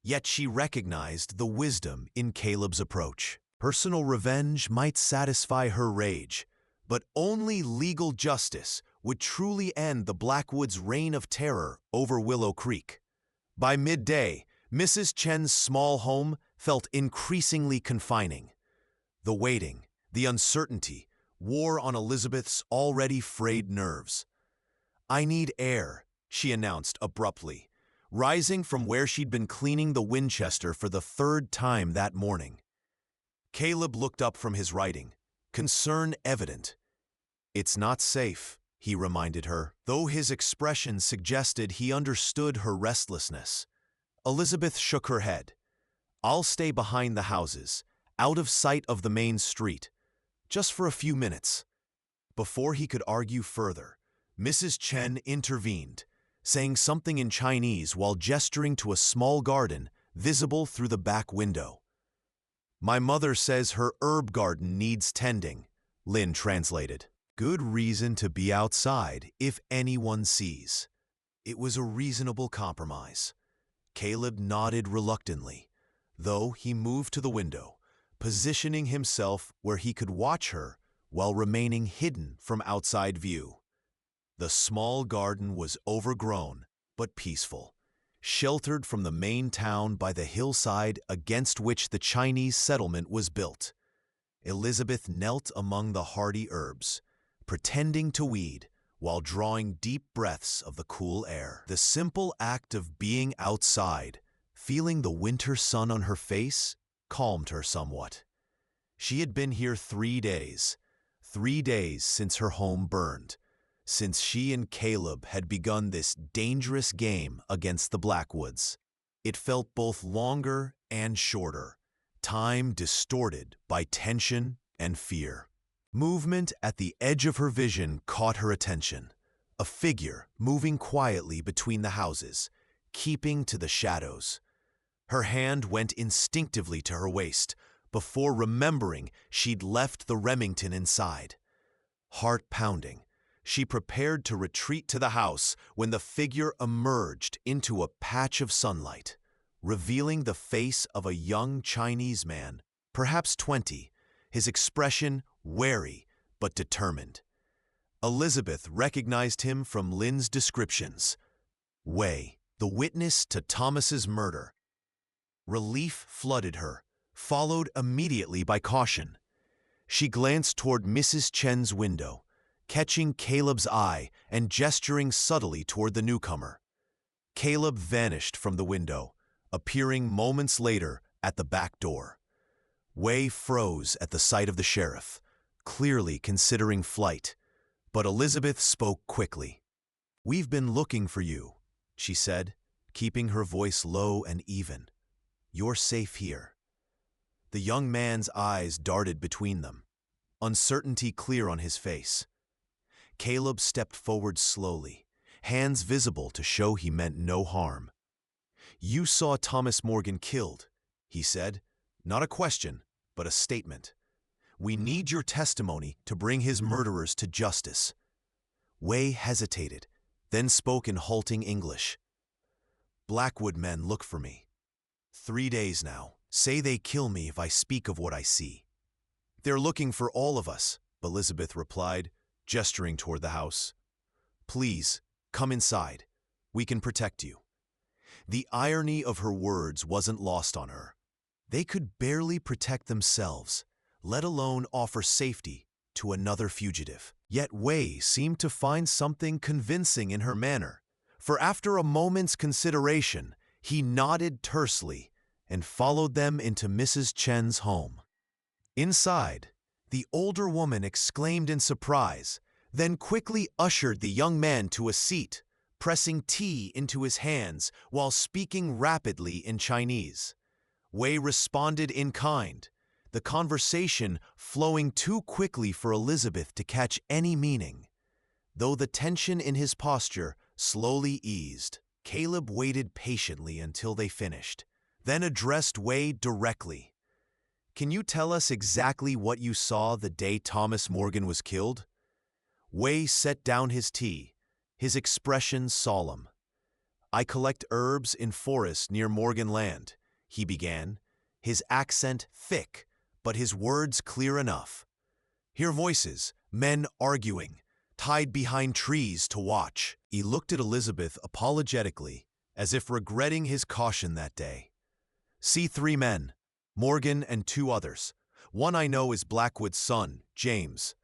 Yet she recognized the wisdom in Caleb's approach. Personal revenge might satisfy her rage, but only legal justice would truly end the Blackwoods' reign of terror over Willow Creek. By midday, Mrs. Chen's small home felt increasingly confining. The waiting, the uncertainty, wore on Elizabeth's already frayed nerves. "I need air," she announced abruptly, rising from where she'd been cleaning the Winchester for the third time that morning. Caleb looked up from his writing, concern evident. "It's not safe," he reminded her, though his expression suggested he understood her restlessness. Elizabeth shook her head. "I'll stay behind the houses, out of sight of the main street, just for a few minutes." Before he could argue further, Mrs. Chen intervened, saying something in Chinese while gesturing to a small garden visible through the back window. "My mother says her herb garden needs tending," Lin translated. "Good reason to be outside if anyone sees." It was a reasonable compromise. Caleb nodded reluctantly, though he moved to the window, positioning himself where he could watch her while remaining hidden from outside view. The small garden was overgrown but peaceful, sheltered from the main town by the hillside against which the Chinese settlement was built. Elizabeth knelt among the hardy herbs, pretending to weed while drawing deep breaths of the cool air. The simple act of being outside, feeling the winter sun on her face, calmed her somewhat. She had been here 3 days since her home burned, since she and Caleb had begun this dangerous game against the Blackwoods. It felt both longer and shorter, time distorted by tension and fear. Movement at the edge of her vision caught her attention, a figure moving quietly between the houses, keeping to the shadows. Her hand went instinctively to her waist before remembering she'd left the Remington inside. Heart pounding, she prepared to retreat to the house when the figure emerged into a patch of sunlight, revealing the face of a young Chinese man, perhaps 20, his expression wary but determined. Elizabeth recognized him from Lin's descriptions. Wei, the witness to Thomas's murder. Relief flooded her, followed immediately by caution. She glanced toward Mrs. Chen's window, catching Caleb's eye and gesturing subtly toward the newcomer. Caleb vanished from the window, appearing moments later at the back door. Wei froze at the sight of the sheriff, clearly considering flight, but Elizabeth spoke quickly. "We've been looking for you," she said, keeping her voice low and even. "You're safe here." The young man's eyes darted between them, uncertainty clear on his face. Caleb stepped forward slowly, hands visible to show he meant no harm. "You saw Thomas Morgan killed," he said. "Not a question, but a statement. We need your testimony to bring his murderers to justice." Wei hesitated, then spoke in halting English. "Blackwood men look for me. 3 days now. Say they kill me if I speak of what I see." "They're looking for all of us," Elizabeth replied, gesturing toward the house. "Please, come inside. We can protect you." The irony of her words wasn't lost on her. They could barely protect themselves, let alone offer safety to another fugitive. Yet Wei seemed to find something convincing in her manner, for after a moment's consideration, he nodded tersely and followed them into Mrs. Chen's home. Inside, the older woman exclaimed in surprise, then quickly ushered the young man to a seat, pressing tea into his hands while speaking rapidly in Chinese. Wei responded in kind, the conversation flowing too quickly for Elizabeth to catch any meaning. Though the tension in his posture slowly eased, Caleb waited patiently until they finished, then addressed Wei directly. "Can you tell us exactly what you saw the day Thomas Morgan was killed?" Wei set down his tea, his expression solemn. "I collect herbs in forests near Morgan Land," he began, his accent thick, but his words clear enough. "Hear voices, men arguing, tied behind trees to watch." He looked at Elizabeth apologetically, as if regretting his caution that day. "See 3 men, Morgan and two others. One I know is Blackwood's son, James.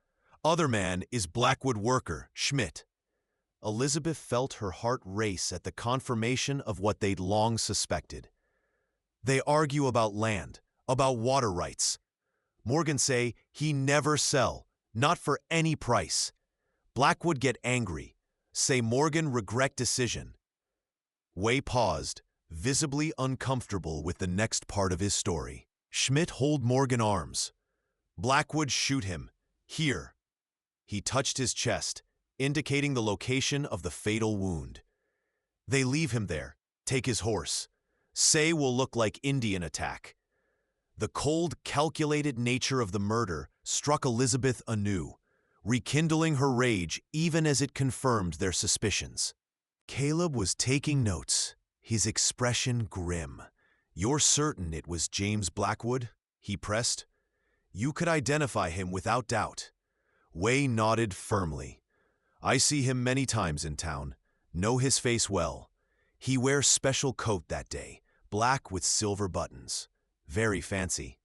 Other man is Blackwood worker, Schmidt. Elizabeth felt her heart race at the confirmation of what they'd long suspected. They argue about land, about water rights. Morgan say he never sell, not for any price. Blackwood get angry, say Morgan regret decision. Way paused, visibly uncomfortable with the next part of his story. Schmidt hold Morgan arms. Blackwood shoot him. Here. He touched his chest, indicating the location of the fatal wound. They leave him there, take his horse. Say will look like Indian attack. The cold, calculated nature of the murder struck Elizabeth anew, rekindling her rage even as it confirmed their suspicions. Caleb was taking notes, his expression grim. "You're certain it was James Blackwood?" he pressed. "You could identify him without doubt." Way nodded firmly. "I see him many times in town. Know his face well. He wears special coat that day, black with silver buttons. Very fancy."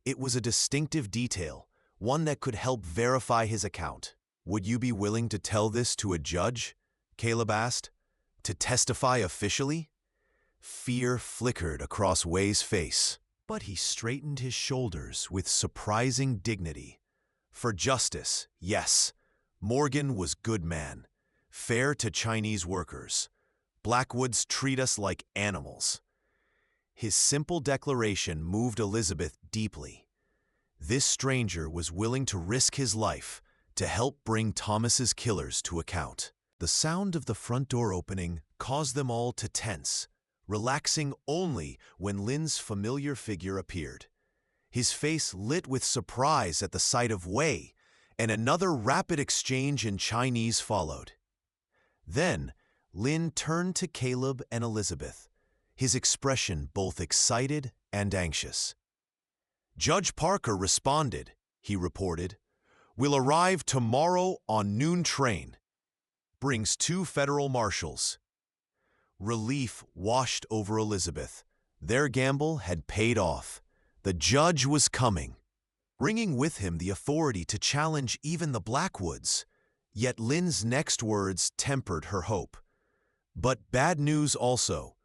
It was a distinctive detail, one that could help verify his account. "Would you be willing to tell this to a judge?" Caleb asked. "To testify officially?" Fear flickered across Way's face, but he straightened his shoulders with surprising dignity. "For justice, yes. Morgan was good man, fair to Chinese workers. Blackwoods treat us like animals." His simple declaration moved Elizabeth deeply. This stranger was willing to risk his life to help bring Thomas's killers to account. The sound of the front door opening caused them all to tense, relaxing only when Lynn's familiar figure appeared. His face lit with surprise at the sight of Wei, and another rapid exchange in Chinese followed. Then, Lynn turned to Caleb and Elizabeth, his expression both excited and anxious. "Judge Parker responded," he reported. "Will arrive tomorrow on noon train. Brings 2 federal marshals." Relief washed over Elizabeth. Their gamble had paid off. The judge was coming, bringing with him the authority to challenge even the Blackwoods. Yet Lynn's next words tempered her hope. "But bad news also.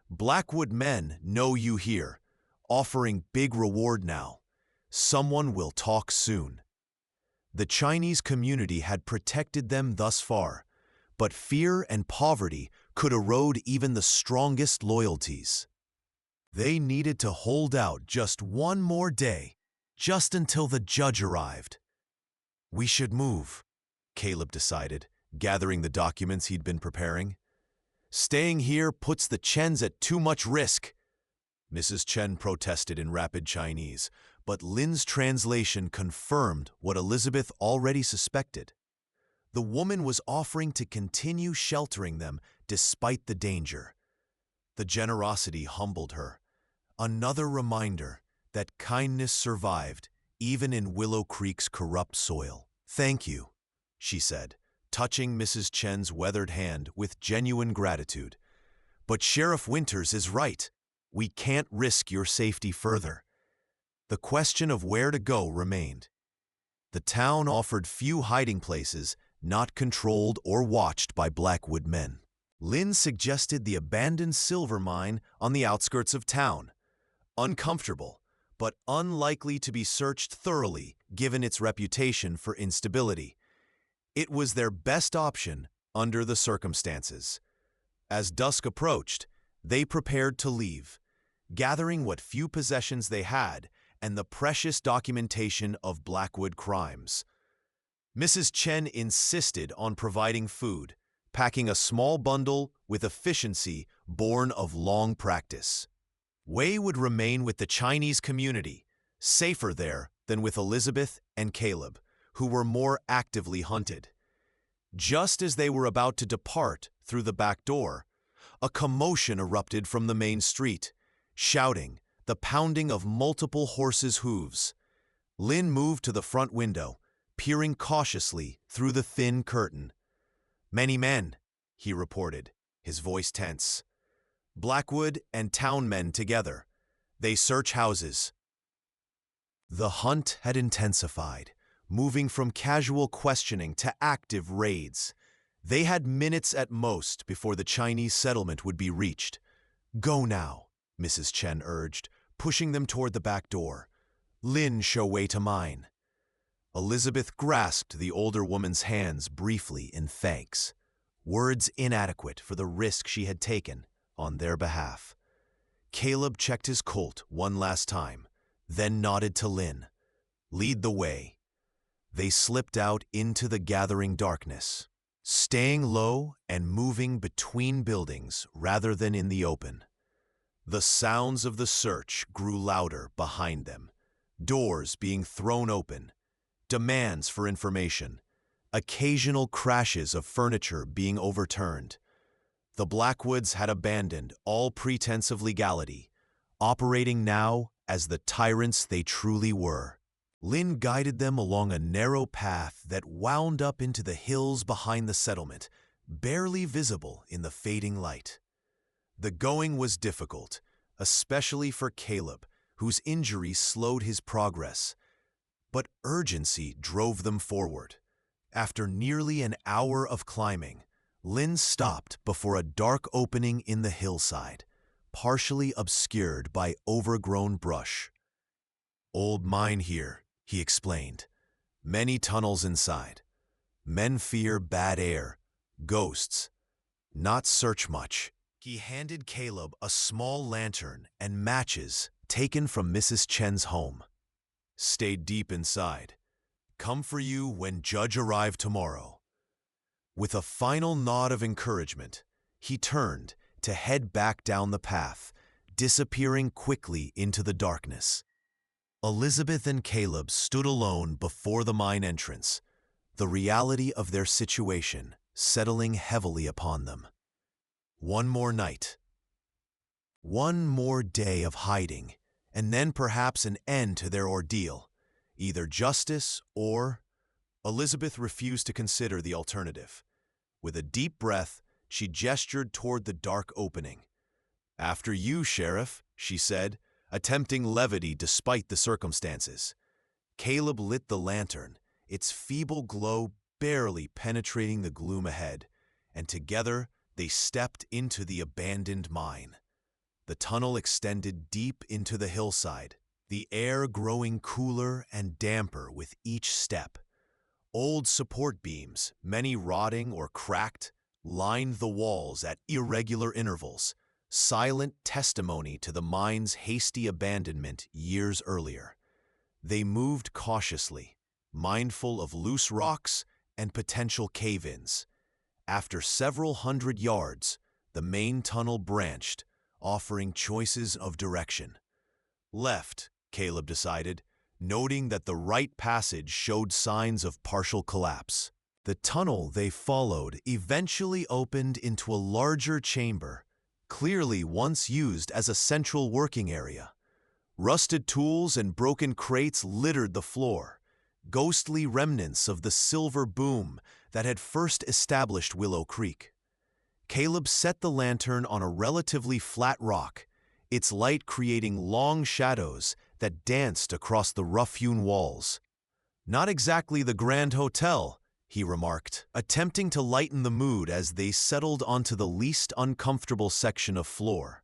Blackwood men know you here, offering big reward now. Someone will talk soon." The Chinese community had protected them thus far, but fear and poverty could erode even the strongest loyalties. They needed to hold out just one more day, just until the judge arrived. "We should move," Caleb decided, gathering the documents he'd been preparing. "Staying here puts the Chens at too much risk." Mrs. Chen protested in rapid Chinese, but Lynn's translation confirmed what Elizabeth already suspected. The woman was offering to continue sheltering them despite the danger. The generosity humbled her. Another reminder that kindness survived even in Willow Creek's corrupt soil. "Thank you," she said, touching Mrs. Chen's weathered hand with genuine gratitude. "But Sheriff Winters is right. We can't risk your safety further." The question of where to go remained. The town offered few hiding places not controlled or watched by Blackwood men. Lynn suggested the abandoned silver mine on the outskirts of town. Uncomfortable, but unlikely to be searched thoroughly given its reputation for instability. It was their best option under the circumstances. As dusk approached, they prepared to leave, gathering what few possessions they had and the precious documentation of Blackwood crimes. Mrs. Chen insisted on providing food, packing a small bundle with efficiency born of long practice. Wei would remain with the Chinese community, safer there than with Elizabeth and Caleb, who were more actively hunted. Just as they were about to depart through the back door, a commotion erupted from the main street, shouting, the pounding of multiple horses' hooves. Lynn moved to the front window, peering cautiously through the thin curtain. "Many men," he reported, his voice tense. "Blackwood and town men together. They search houses. The hunt had intensified, moving from casual questioning to active raids. They had minutes at most before the Chinese settlement would be reached. "Go now," Mrs. Chen urged, pushing them toward the back door. "Lin, show way to mine." Elizabeth grasped the older woman's hands briefly in thanks, words inadequate for the risk she had taken on their behalf. Caleb checked his Colt one last time, then nodded to Lin. "Lead the way." They slipped out into the gathering darkness, staying low and moving between buildings rather than in the open. The sounds of the search grew louder behind them, doors being thrown open, demands for information, occasional crashes of furniture being overturned. The Blackwoods had abandoned all pretense of legality, operating now as the tyrants they truly were. Lin guided them along a narrow path that wound up into the hills behind the settlement, barely visible in the fading light. The going was difficult, especially for Caleb, whose injury slowed his progress. But urgency drove them forward. After nearly an hour of climbing, Lin stopped before a dark opening in the hillside, partially obscured by overgrown brush. "Old mine here," he explained. "Many tunnels inside. Men fear bad air, ghosts. Not search much." He handed Caleb a small lantern and matches taken from Mrs. Chen's home. "Stay deep inside. Come for you when Judge arrive tomorrow." With a final nod of encouragement, he turned to head back down the path, disappearing quickly into the darkness. Elizabeth and Caleb stood alone before the mine entrance, the reality of their situation settling heavily upon them. One more night. One more day of hiding, and then perhaps an end to their ordeal. Either justice or... Elizabeth refused to consider the alternative. With a deep breath, she gestured toward the dark opening. "After you, Sheriff," she said, attempting levity despite the circumstances. Caleb lit the lantern, its feeble glow barely penetrating the gloom ahead, and together they stepped into the abandoned mine. The tunnel extended deep into the hillside, the air growing cooler and damper with each step. Old support beams, many rotting or cracked, lined the walls at irregular intervals, silent testimony to the mine's hasty abandonment years earlier. They moved cautiously, mindful of loose rocks and potential cave-ins. After several hundred yards, the main tunnel branched, offering choices of direction. Left, Caleb decided, noting that the right passage showed signs of partial collapse. The tunnel they followed eventually opened into a larger chamber, clearly once used as a central working area. Rusted tools and broken crates littered the floor, ghostly remnants of the silver boom that had first established Willow Creek. Caleb set the lantern on a relatively flat rock, its light creating long shadows that danced across the rough-hewn walls. "Not exactly the Grand Hotel," he remarked, attempting to lighten the mood as they settled onto the least uncomfortable section of floor.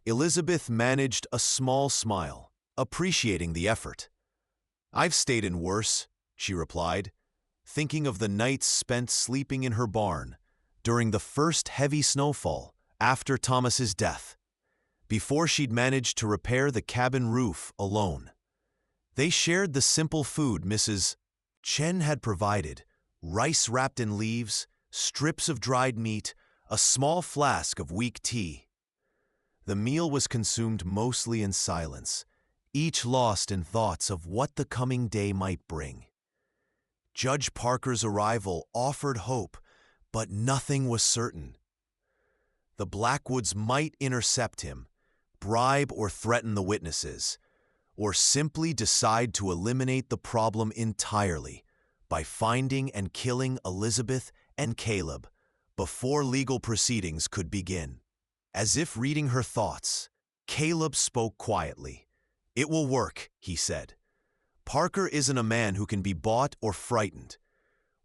Elizabeth managed a small smile, appreciating the effort. "I've stayed in worse," she replied, thinking of the nights spent sleeping in her barn during the first heavy snowfall after Thomas's death, before she'd managed to repair the cabin roof alone. They shared the simple food Mrs. Chen had provided: rice wrapped in leaves, strips of dried meat, a small flask of weak tea. The meal was consumed mostly in silence, each lost in thoughts of what the coming day might bring. Judge Parker's arrival offered hope, but nothing was certain. The Blackwoods might intercept him, bribe or threaten the witnesses, or simply decide to eliminate the problem entirely by finding and killing Elizabeth and Caleb before legal proceedings could begin. As if reading her thoughts, Caleb spoke quietly. "It will work," he said. "Parker isn't a man who can be bought or frightened.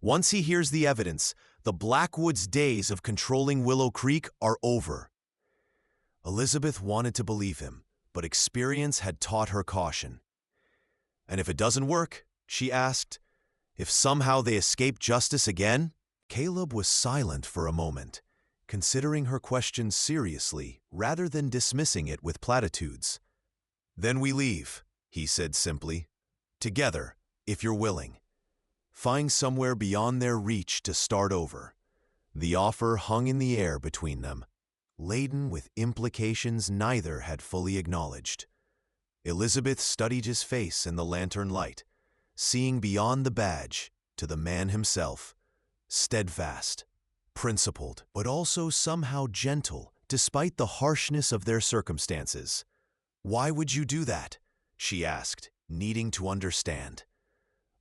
Once he hears the evidence, the Blackwood's days of controlling Willow Creek are over." Elizabeth wanted to believe him, but experience had taught her caution. "And if it doesn't work?" she asked. "If somehow they escape justice again?" Caleb was silent for a moment, considering her question seriously rather than dismissing it with platitudes. "Then we leave," he said simply. "Together, if you're willing. Find somewhere beyond their reach to start over." The offer hung in the air between them, laden with implications neither had fully acknowledged. Elizabeth studied his face in the lantern light, seeing beyond the badge to the man himself, steadfast, principled, but also somehow gentle despite the harshness of their circumstances. "Why would you do that?" she asked, needing to understand.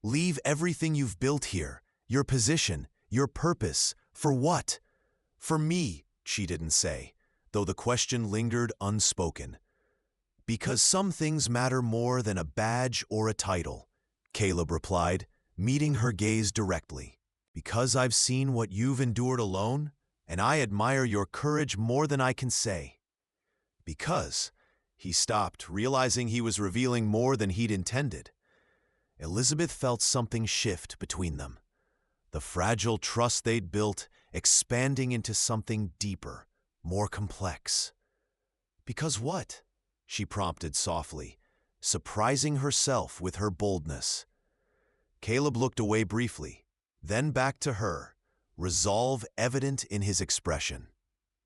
"Leave everything you've built here, your position, your purpose, for what?" "For me," she didn't say, though the question lingered unspoken. "Because some things matter more than a badge or a title," Caleb replied, meeting her gaze directly. "Because I've seen what you've endured alone, and I admire your courage more than I can say." "Because," he stopped, realizing he was revealing more than he'd intended. Elizabeth felt something shift between them, the fragile trust they'd built expanding into something deeper, more complex. "Because what?" she prompted softly, surprising herself with her boldness. Caleb looked away briefly, then back to her, resolve evident in his expression.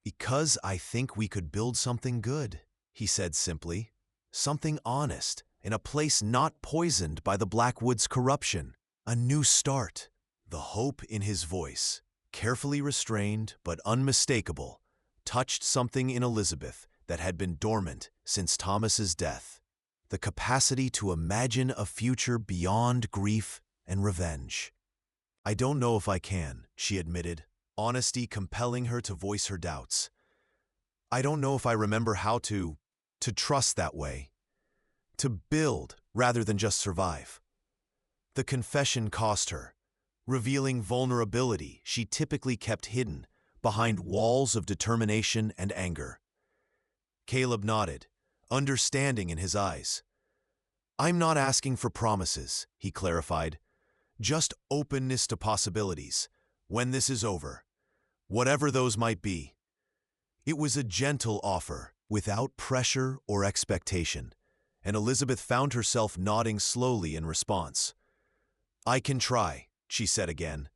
"Because I think we could build something good," he said simply, "something honest, in a place not poisoned by the Blackwood's corruption. A new start." The hope in his voice, carefully restrained but unmistakable, touched something in Elizabeth that had been dormant since Thomas's death. The capacity to imagine a future beyond grief and revenge. "I don't know if I can," she admitted, honesty compelling her to voice her doubts. "I don't know if I remember how to trust that way. To build rather than just survive." The confession cost her, revealing vulnerability she typically kept hidden behind walls of determination and anger. Caleb nodded, understanding in his eyes. "I'm not asking for promises," he clarified. "Just openness to possibilities, when this is over, whatever those might be." It was a gentle offer, without pressure or expectation, and Elizabeth found herself nodding slowly in response. "I can try," she said again,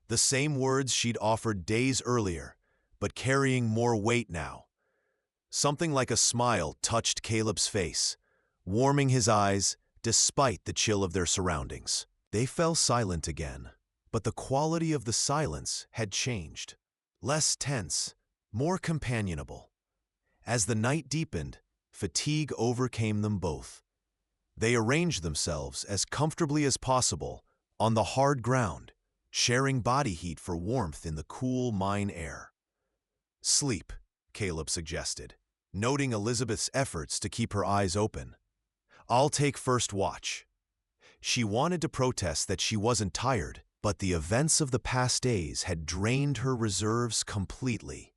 the same words she'd offered days earlier, but carrying more weight now. Something like a smile touched Caleb's face, warming his eyes despite the chill of their surroundings. They fell silent again, but the quality of the silence had changed. Less tense, more companionable. As the night deepened, fatigue overcame them both. They arranged themselves as comfortably as possible on the hard ground, sharing body heat for warmth in the cool mine air. "Sleep," Caleb suggested, noting Elizabeth's efforts to keep her eyes open. "I'll take first watch." She wanted to protest that she wasn't tired, but the events of the past days had drained her reserves completely.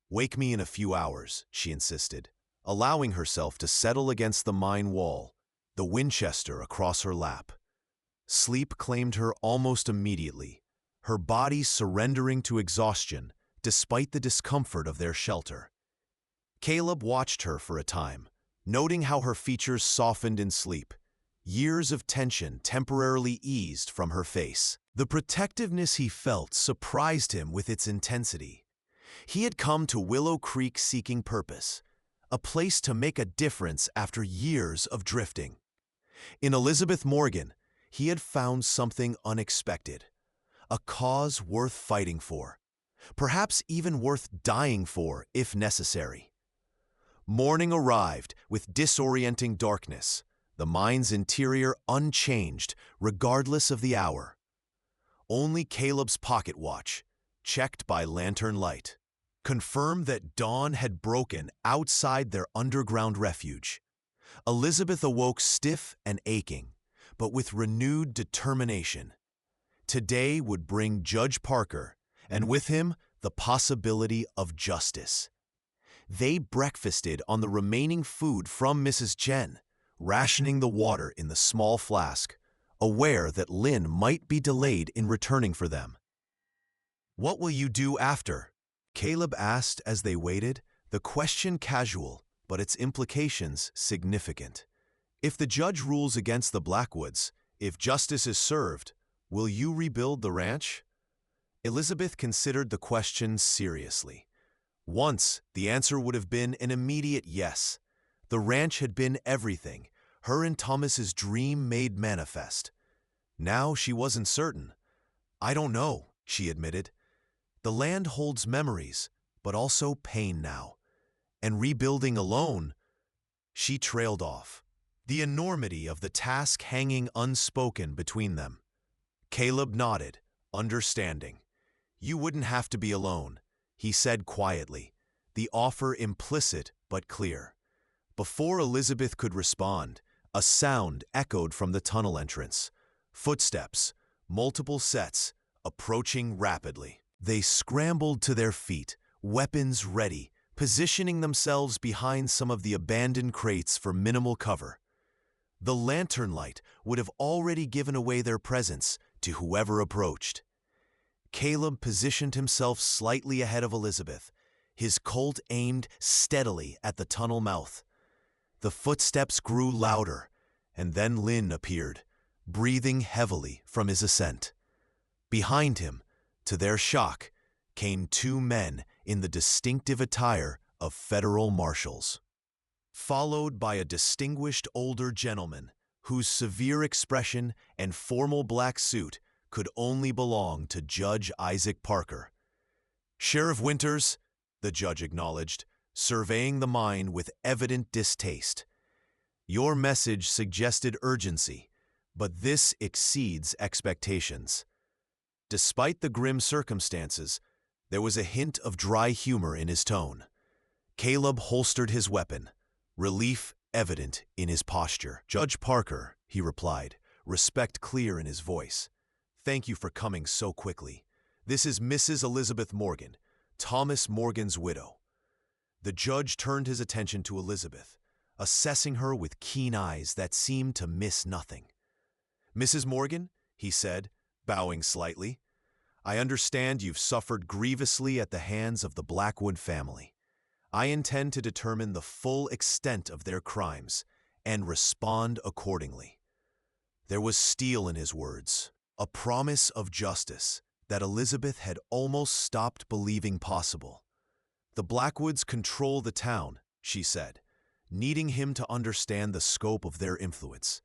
"Wake me in a few hours," she insisted, allowing herself to settle against the mine wall, the Winchester across her lap. Sleep claimed her almost immediately, her body surrendering to exhaustion despite the discomfort of their shelter. Caleb watched her for a time, noting how her features softened in sleep, years of tension temporarily eased from her face. The protectiveness he felt surprised him with its intensity. He had come to Willow Creek seeking purpose, a place to make a difference after years of drifting. In Elizabeth Morgan, he had found something unexpected, a cause worth fighting for, perhaps even worth dying for if necessary. Morning arrived with disorienting darkness, the mine's interior unchanged regardless of the hour. Only Caleb's pocket watch, checked by lantern light, confirmed that dawn had broken outside their underground refuge. Elizabeth awoke stiff and aching, but with renewed determination. Today would bring Judge Parker, and with him, the possibility of justice. They breakfasted on the remaining food from Mrs. Chen, rationing the water in the small flask, aware that Lin might be delayed in returning for them. "What will you do after?" Caleb asked as they waited, the question casual, but its implications significant. "If the judge rules against the Blackwoods, if justice is served, will you rebuild the ranch?" Elizabeth considered the question seriously. Once, the answer would have been an immediate yes. The ranch had been everything, her and Thomas's dream made manifest. Now she wasn't certain. "I don't know," she admitted. "The land holds memories, but also pain now. And rebuilding alone—" She trailed off, the enormity of the task hanging unspoken between them. Caleb nodded, understanding. "You wouldn't have to be alone," he said quietly, the offer implicit but clear. Before Elizabeth could respond, a sound echoed from the tunnel entrance. Footsteps, multiple sets, approaching rapidly. They scrambled to their feet, weapons ready, positioning themselves behind some of the abandoned crates for minimal cover. The lantern light would have already given away their presence to whoever approached. Caleb positioned himself slightly ahead of Elizabeth, his Colt aimed steadily at the tunnel mouth. The footsteps grew louder, and then Lin appeared, breathing heavily from his ascent. Behind him, to their shock, came two men in the distinctive attire of federal marshals, followed by a distinguished older gentleman whose severe expression and formal black suit could only belong to Judge Isaac Parker. "Sheriff Winters," the judge acknowledged, surveying the mine with evident distaste. "Your message suggested urgency, but this exceeds expectations." Despite the grim circumstances, there was a hint of dry humor in his tone. Caleb holstered his weapon, relief evident in his posture. "Judge Parker," he replied, respect clear in his voice. "Thank you for coming so quickly. This is Mrs. Elizabeth Morgan, Thomas Morgan's widow." The judge turned his attention to Elizabeth, assessing her with keen eyes that seemed to miss nothing. "Mrs. Morgan," he said, bowing slightly, "I understand you've suffered grievously at the hands of the Blackwood family. I intend to determine the full extent of their crimes and respond accordingly." There was steel in his words, a promise of justice that Elizabeth had almost stopped believing possible. "The Blackwoods control the town," she said, needing him to understand the scope of their influence.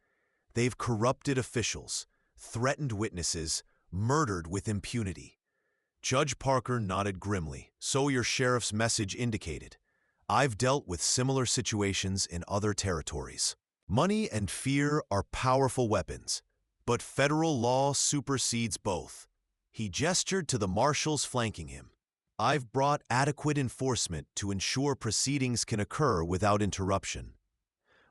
"They've corrupted officials, threatened witnesses, murdered with impunity." Judge Parker nodded grimly. "So your sheriff's message indicated. I've dealt with similar situations in other territories. Money and fear are powerful weapons, but federal law supersedes both." He gestured to the marshals flanking him. "I've brought adequate enforcement to ensure proceedings can occur without interruption."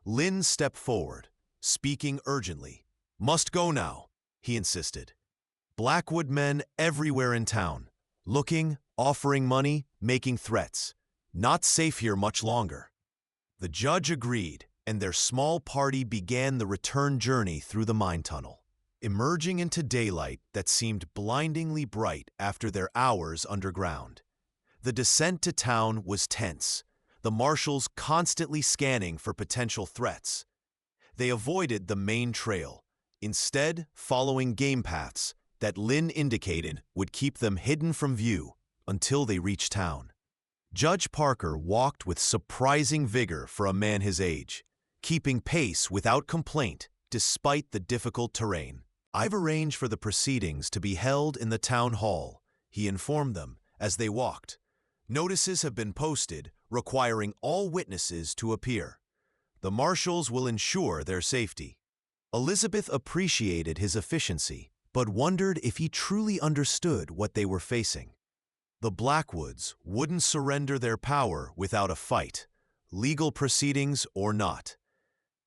Lin stepped forward, speaking urgently. "Must go now," he insisted. "Blackwood men everywhere in town, looking, offering money, making threats. Not safe here much longer." The judge agreed, and their small party began the return journey through the mine tunnel, emerging into daylight that seemed blindingly bright after their hours underground. The descent to town was tense, the marshals constantly scanning for potential threats. They avoided the main trail, instead following game paths that Lin indicated would keep them hidden from view until they reached town. Judge Parker walked with surprising vigor for a man his age, keeping pace without complaint despite the difficult terrain. "I've arranged for the proceedings to be held in the town hall," he informed them as they walked. "Notices have been posted requiring all witnesses to appear. The marshals will ensure their safety." Elizabeth appreciated his efficiency, but wondered if he truly understood what they were facing. The Blackwoods wouldn't surrender their power without a fight, legal proceedings or not.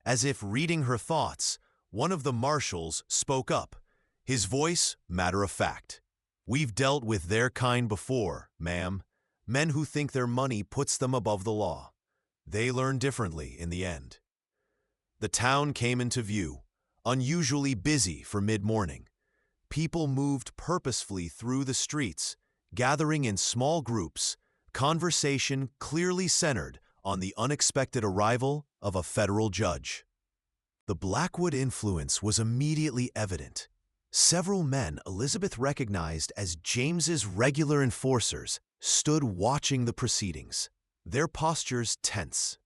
As if reading her thoughts, one of the marshals spoke up, his voice matter of fact. "We've dealt with their kind before, ma'am. Men who think their money puts them above the law. They learn differently in the end." The town came into view, unusually busy for mid-morning. People moved purposefully through the streets, gathering in small groups, conversation clearly centered on the unexpected arrival of a federal judge. The Blackwood influence was immediately evident. Several men Elizabeth recognized as James's regular enforcers stood watching the proceedings, their postures tense.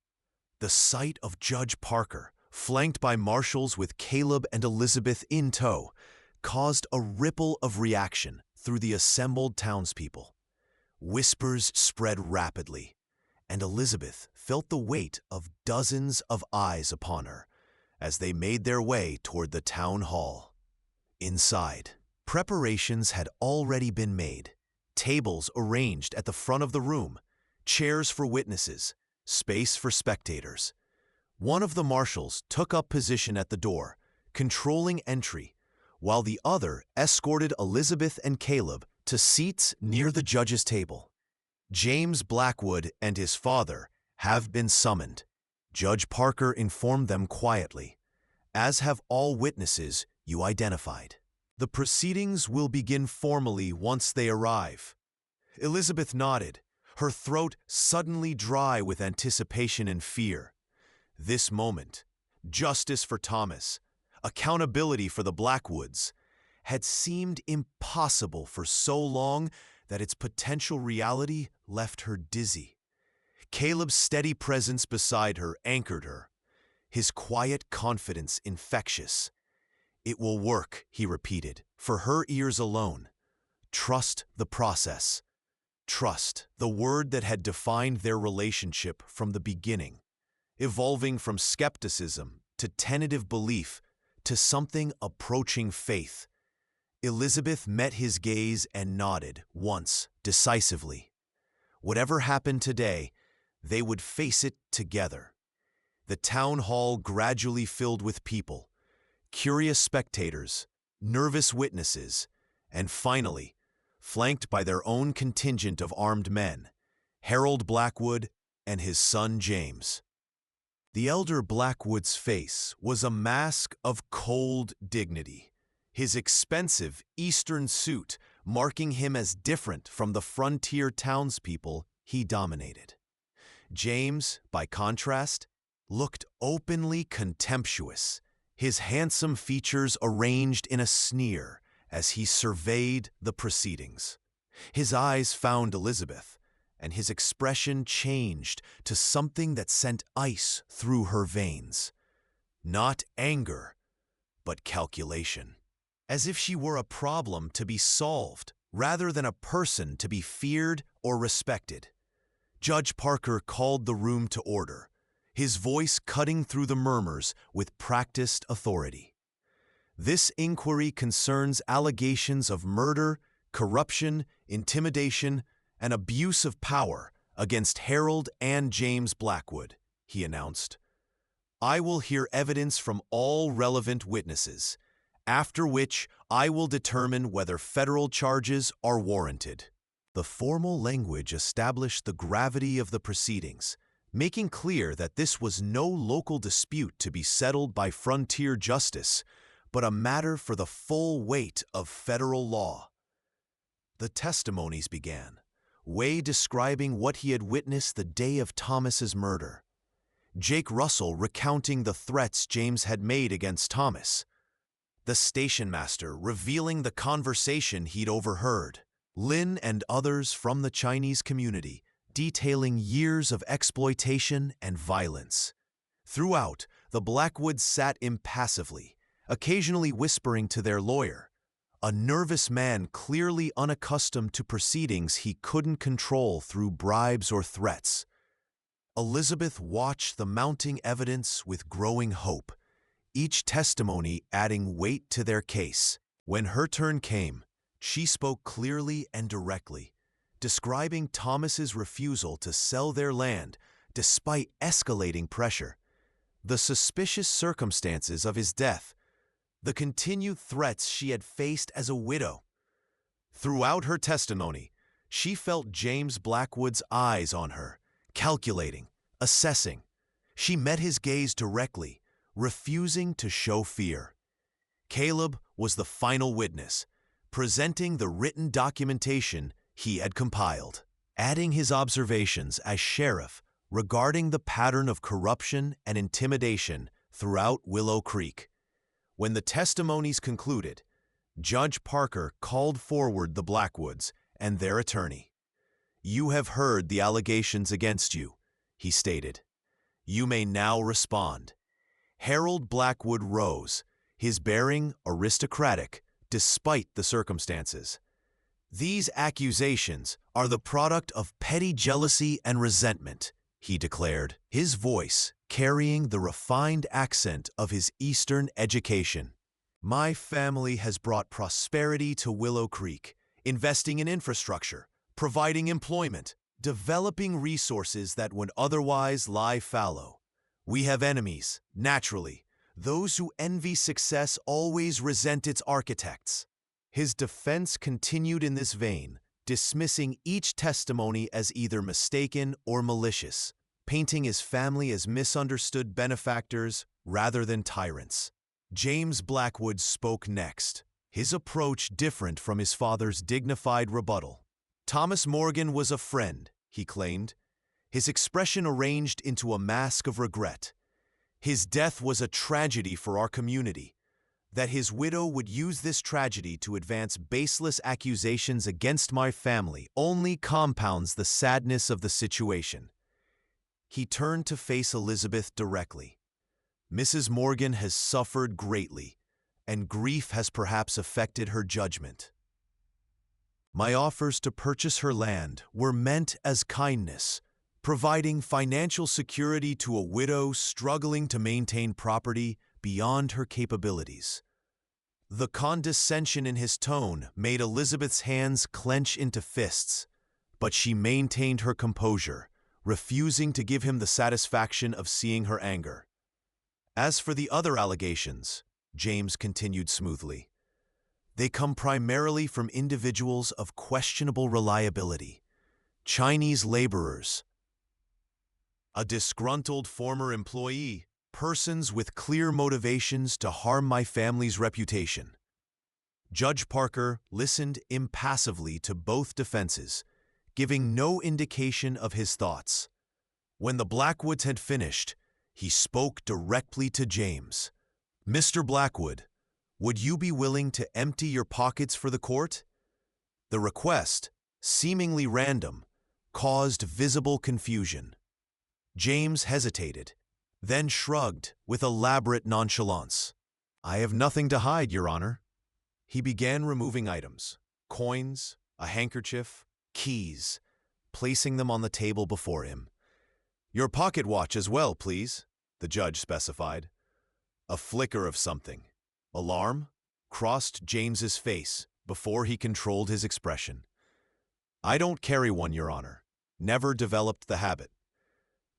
The sight of Judge Parker, flanked by marshals with Caleb and Elizabeth in tow, caused a ripple of reaction through the assembled townspeople. Whispers spread rapidly, and Elizabeth felt the weight of dozens of eyes upon her as they made their way toward the town hall. Inside, preparations had already been made, tables arranged at the front of the room, chairs for witnesses, space for spectators. One of the marshals took up position at the door, controlling entry, while the other escorted Elizabeth and Caleb to seats near the judge's table. "James Blackwood and his father have been summoned," Judge Parker informed them quietly, "as have all witnesses you identified. The proceedings will begin formally once they arrive." Elizabeth nodded, her throat suddenly dry with anticipation and fear. This moment, justice for Thomas, accountability for the Blackwoods, had seemed impossible for so long that its potential reality left her dizzy. Caleb's steady presence beside her anchored her, his quiet confidence infectious. "It will work," he repeated, for her ears alone. "Trust the process." Trust, the word that had defined their relationship from the beginning, evolving from skepticism to tentative belief to something approaching faith. Elizabeth met his gaze and nodded once, decisively. Whatever happened today, they would face it together. The town hall gradually filled with people, curious spectators, nervous witnesses, and finally, flanked by their own contingent of armed men, Harold Blackwood and his son James. The elder Blackwood's face was a mask of cold dignity, his expensive Eastern suit marking him as different from the frontier townspeople he dominated. James, by contrast, looked openly contemptuous, his handsome features arranged in a sneer as he surveyed the proceedings. His eyes found Elizabeth, and his expression changed to something that sent ice through her veins. Not anger, but calculation. As if she were a problem to be solved, rather than a person to be feared or respected. Judge Parker called the room to order, his voice cutting through the murmurs with practiced authority. "This inquiry concerns allegations of murder, corruption, intimidation, and abuse of power against Harold and James Blackwood," he announced. "I will hear evidence from all relevant witnesses, after which I will determine whether federal charges are warranted." The formal language established the gravity of the proceedings, making clear that this was no local dispute to be settled by frontier justice, but a matter for the full weight of federal law. The testimonies began, Way describing what he had witnessed the day of Thomas's murder, Jake Russell recounting the threats James had made against Thomas, the station master revealing the conversation he'd overheard, Lin and others from the Chinese community detailing years of exploitation and violence. Throughout, the Blackwoods sat impassively, occasionally whispering to their lawyer, a nervous man clearly unaccustomed to proceedings he couldn't control through bribes or threats. Elizabeth watched the mounting evidence with growing hope, each testimony adding weight to their case. When her turn came, she spoke clearly and directly, describing Thomas's refusal to sell their land despite escalating pressure, the suspicious circumstances of his death, the continued threats she had faced as a widow. Throughout her testimony, she felt James Blackwood's eyes on her, calculating, assessing. She met his gaze directly, refusing to show fear. Caleb was the final witness, presenting the written documentation he had compiled, adding his observations as sheriff regarding the pattern of corruption and intimidation throughout Willow Creek. When the testimonies concluded, Judge Parker called forward the Blackwoods and their attorney. "You have heard the allegations against you," he stated. "You may now respond." Harold Blackwood rose, his bearing aristocratic despite the circumstances. "These accusations are the product of petty jealousy and resentment," he declared, his voice carrying the refined accent of his Eastern education. "My family has brought prosperity to Willow Creek, investing in infrastructure, providing employment, developing resources that would otherwise lie fallow. We have enemies, naturally. Those who envy success always resent its architects." His defense continued in this vein, dismissing each testimony as either mistaken or malicious, painting his family as misunderstood benefactors rather than tyrants. James Blackwood spoke next, his approach different from his father's dignified rebuttal. "Thomas Morgan was a friend," he claimed, his expression arranged into a mask of regret. "His death was a tragedy for our community. That his widow would use this tragedy to advance baseless accusations against my family only compounds the sadness of the situation." He turned to face Elizabeth directly. "Mrs. Morgan has suffered greatly, and grief has perhaps affected her judgment. My offers to purchase her land were meant as kindness, providing financial security to a widow struggling to maintain property beyond her capabilities." The condescension in his tone made Elizabeth's hands clench into fists, but she maintained her composure, refusing to give him the satisfaction of seeing her anger. "As for the other allegations," James continued smoothly, "they come primarily from individuals of questionable reliability, Chinese laborers, a disgruntled former employee, persons with clear motivations to harm my family's reputation." Judge Parker listened impassively to both defenses, giving no indication of his thoughts. When the Blackwoods had finished, he spoke directly to James. "Mr. Blackwood, would you be willing to empty your pockets for the court?" The request, seemingly random, caused visible confusion. James hesitated, then shrugged with elaborate nonchalance. "I have nothing to hide, Your Honor." He began removing items, coins, a handkerchief, keys, placing them on the table before him. "Your pocket watch as well, please," the judge specified. A flicker of something, alarm, crossed James's face before he controlled his expression. "I don't carry one, Your Honor. Never developed the habit."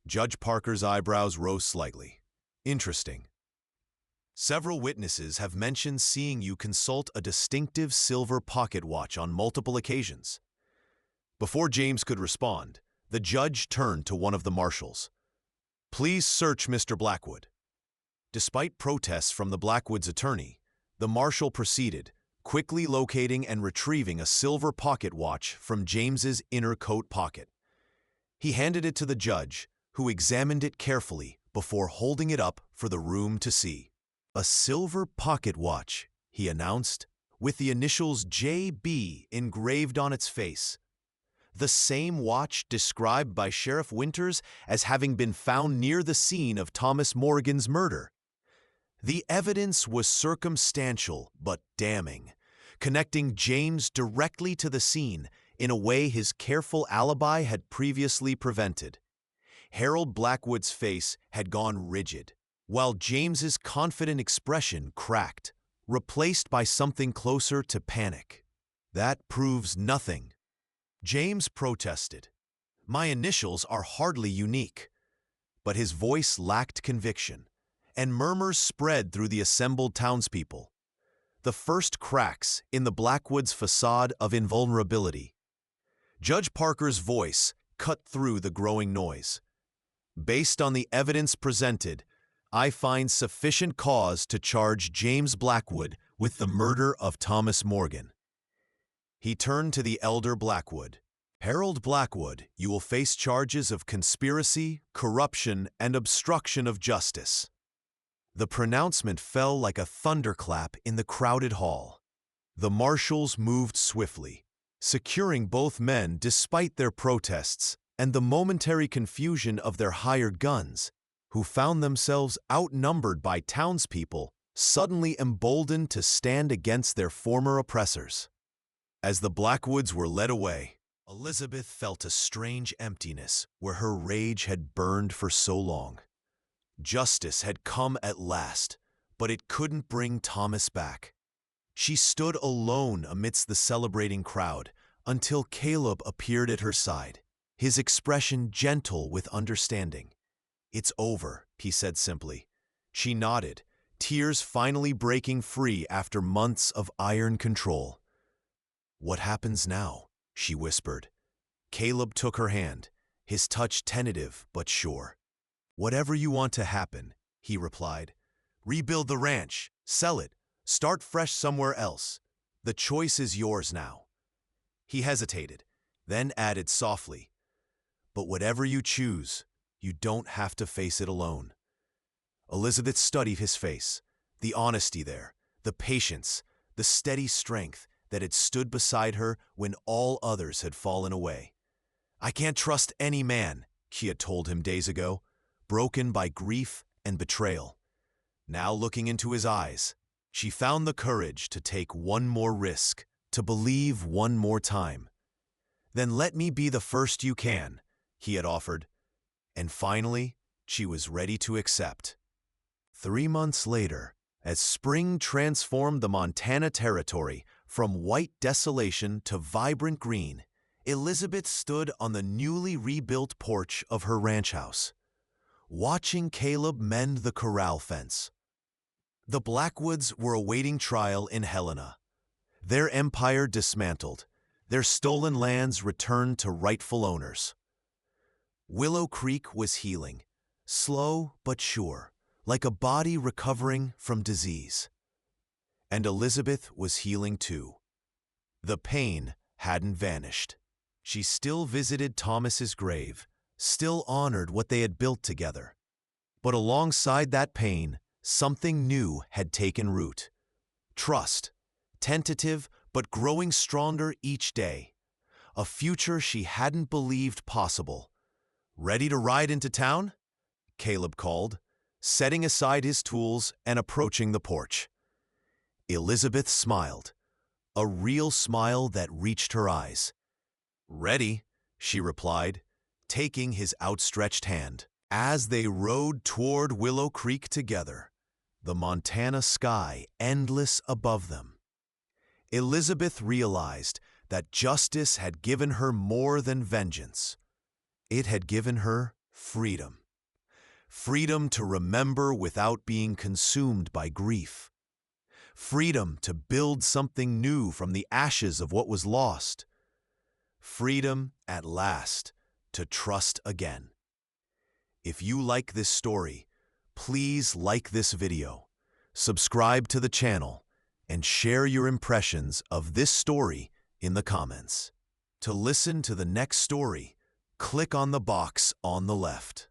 Judge Parker's eyebrows rose slightly. "Interesting. Several witnesses have mentioned seeing you consult a distinctive silver pocket watch on multiple occasions." Before James could respond, the judge turned to one of the marshals. "Please search Mr. Blackwood." Despite protests from the Blackwood's attorney, the marshal proceeded, quickly locating and retrieving a silver pocket watch from James's inner coat pocket. He handed it to the judge, who examined it carefully before holding it up for the room to see. "A silver pocket watch," he announced, with the initials J.B. engraved on its face. The same watch described by Sheriff Winters as having been found near the scene of Thomas Morgan's murder. The evidence was circumstantial but damning, connecting James directly to the scene in a way his careful alibi had previously prevented. Harold Blackwood's face had gone rigid, while James's confident expression cracked, replaced by something closer to panic. "That proves nothing," James protested. My initials are hardly unique. But his voice lacked conviction, and murmurs spread through the assembled townspeople. The first cracks in the Blackwood's facade of invulnerability. Judge Parker's voice cut through the growing noise. Based on the evidence presented, I find sufficient cause to charge James Blackwood with the murder of Thomas Morgan. He turned to the elder Blackwood. Harold Blackwood, you will face charges of conspiracy, corruption, and obstruction of justice. The pronouncement fell like a thunderclap in the crowded hall. The marshals moved swiftly, securing both men despite their protests and the momentary confusion of their hired guns, who found themselves outnumbered by townspeople, suddenly emboldened to stand against their former oppressors. As the Blackwoods were led away, Elizabeth felt a strange emptiness where her rage had burned for so long. Justice had come at last, but it couldn't bring Thomas back. She stood alone amidst the celebrating crowd until Caleb appeared at her side, his expression gentle with understanding. It's over, he said simply. She nodded, tears finally breaking free after months of iron control. What happens now? She whispered. Caleb took her hand, his touch tentative but sure. Whatever you want to happen, he replied. Rebuild the ranch, sell it, start fresh somewhere else. The choice is yours now. He hesitated, then added softly, but whatever you choose, you don't have to face it alone. Elizabeth studied his face, the honesty there, the patience, the steady strength that had stood beside her when all others had fallen away. I can't trust any man, she had told him days ago, broken by grief and betrayal. Now looking into his eyes, she found the courage to take one more risk, to believe one more time. Then let me be the first you can, he had offered. And finally, she was ready to accept. 3 months later, as spring transformed the Montana Territory from white desolation to vibrant green, Elizabeth stood on the newly rebuilt porch of her ranch house, watching Caleb mend the corral fence. The Blackwoods were awaiting trial in Helena, their empire dismantled, their stolen lands returned to rightful owners. Willow Creek was healing, slow but sure, like a body recovering from disease. And Elizabeth was healing too. The pain hadn't vanished. She still visited Thomas's grave, still honored what they had built together. But alongside that pain, something new had taken root. Trust, tentative but growing stronger each day. A future she hadn't believed possible. Ready to ride into town? Caleb called, setting aside his tools and approaching the porch. Elizabeth smiled, a real smile that reached her eyes. Ready, she replied, taking his outstretched hand. As they rode toward Willow Creek together, the Montana sky endless above them, Elizabeth realized that justice had given her more than vengeance. It had given her freedom. Freedom to remember without being consumed by grief. Freedom to build something new from the ashes of what was lost. Freedom, at last, to trust again. If you like this story, please like this video, subscribe to the channel, and share your impressions of this story in the comments. To listen to the next story, click on the box on the left.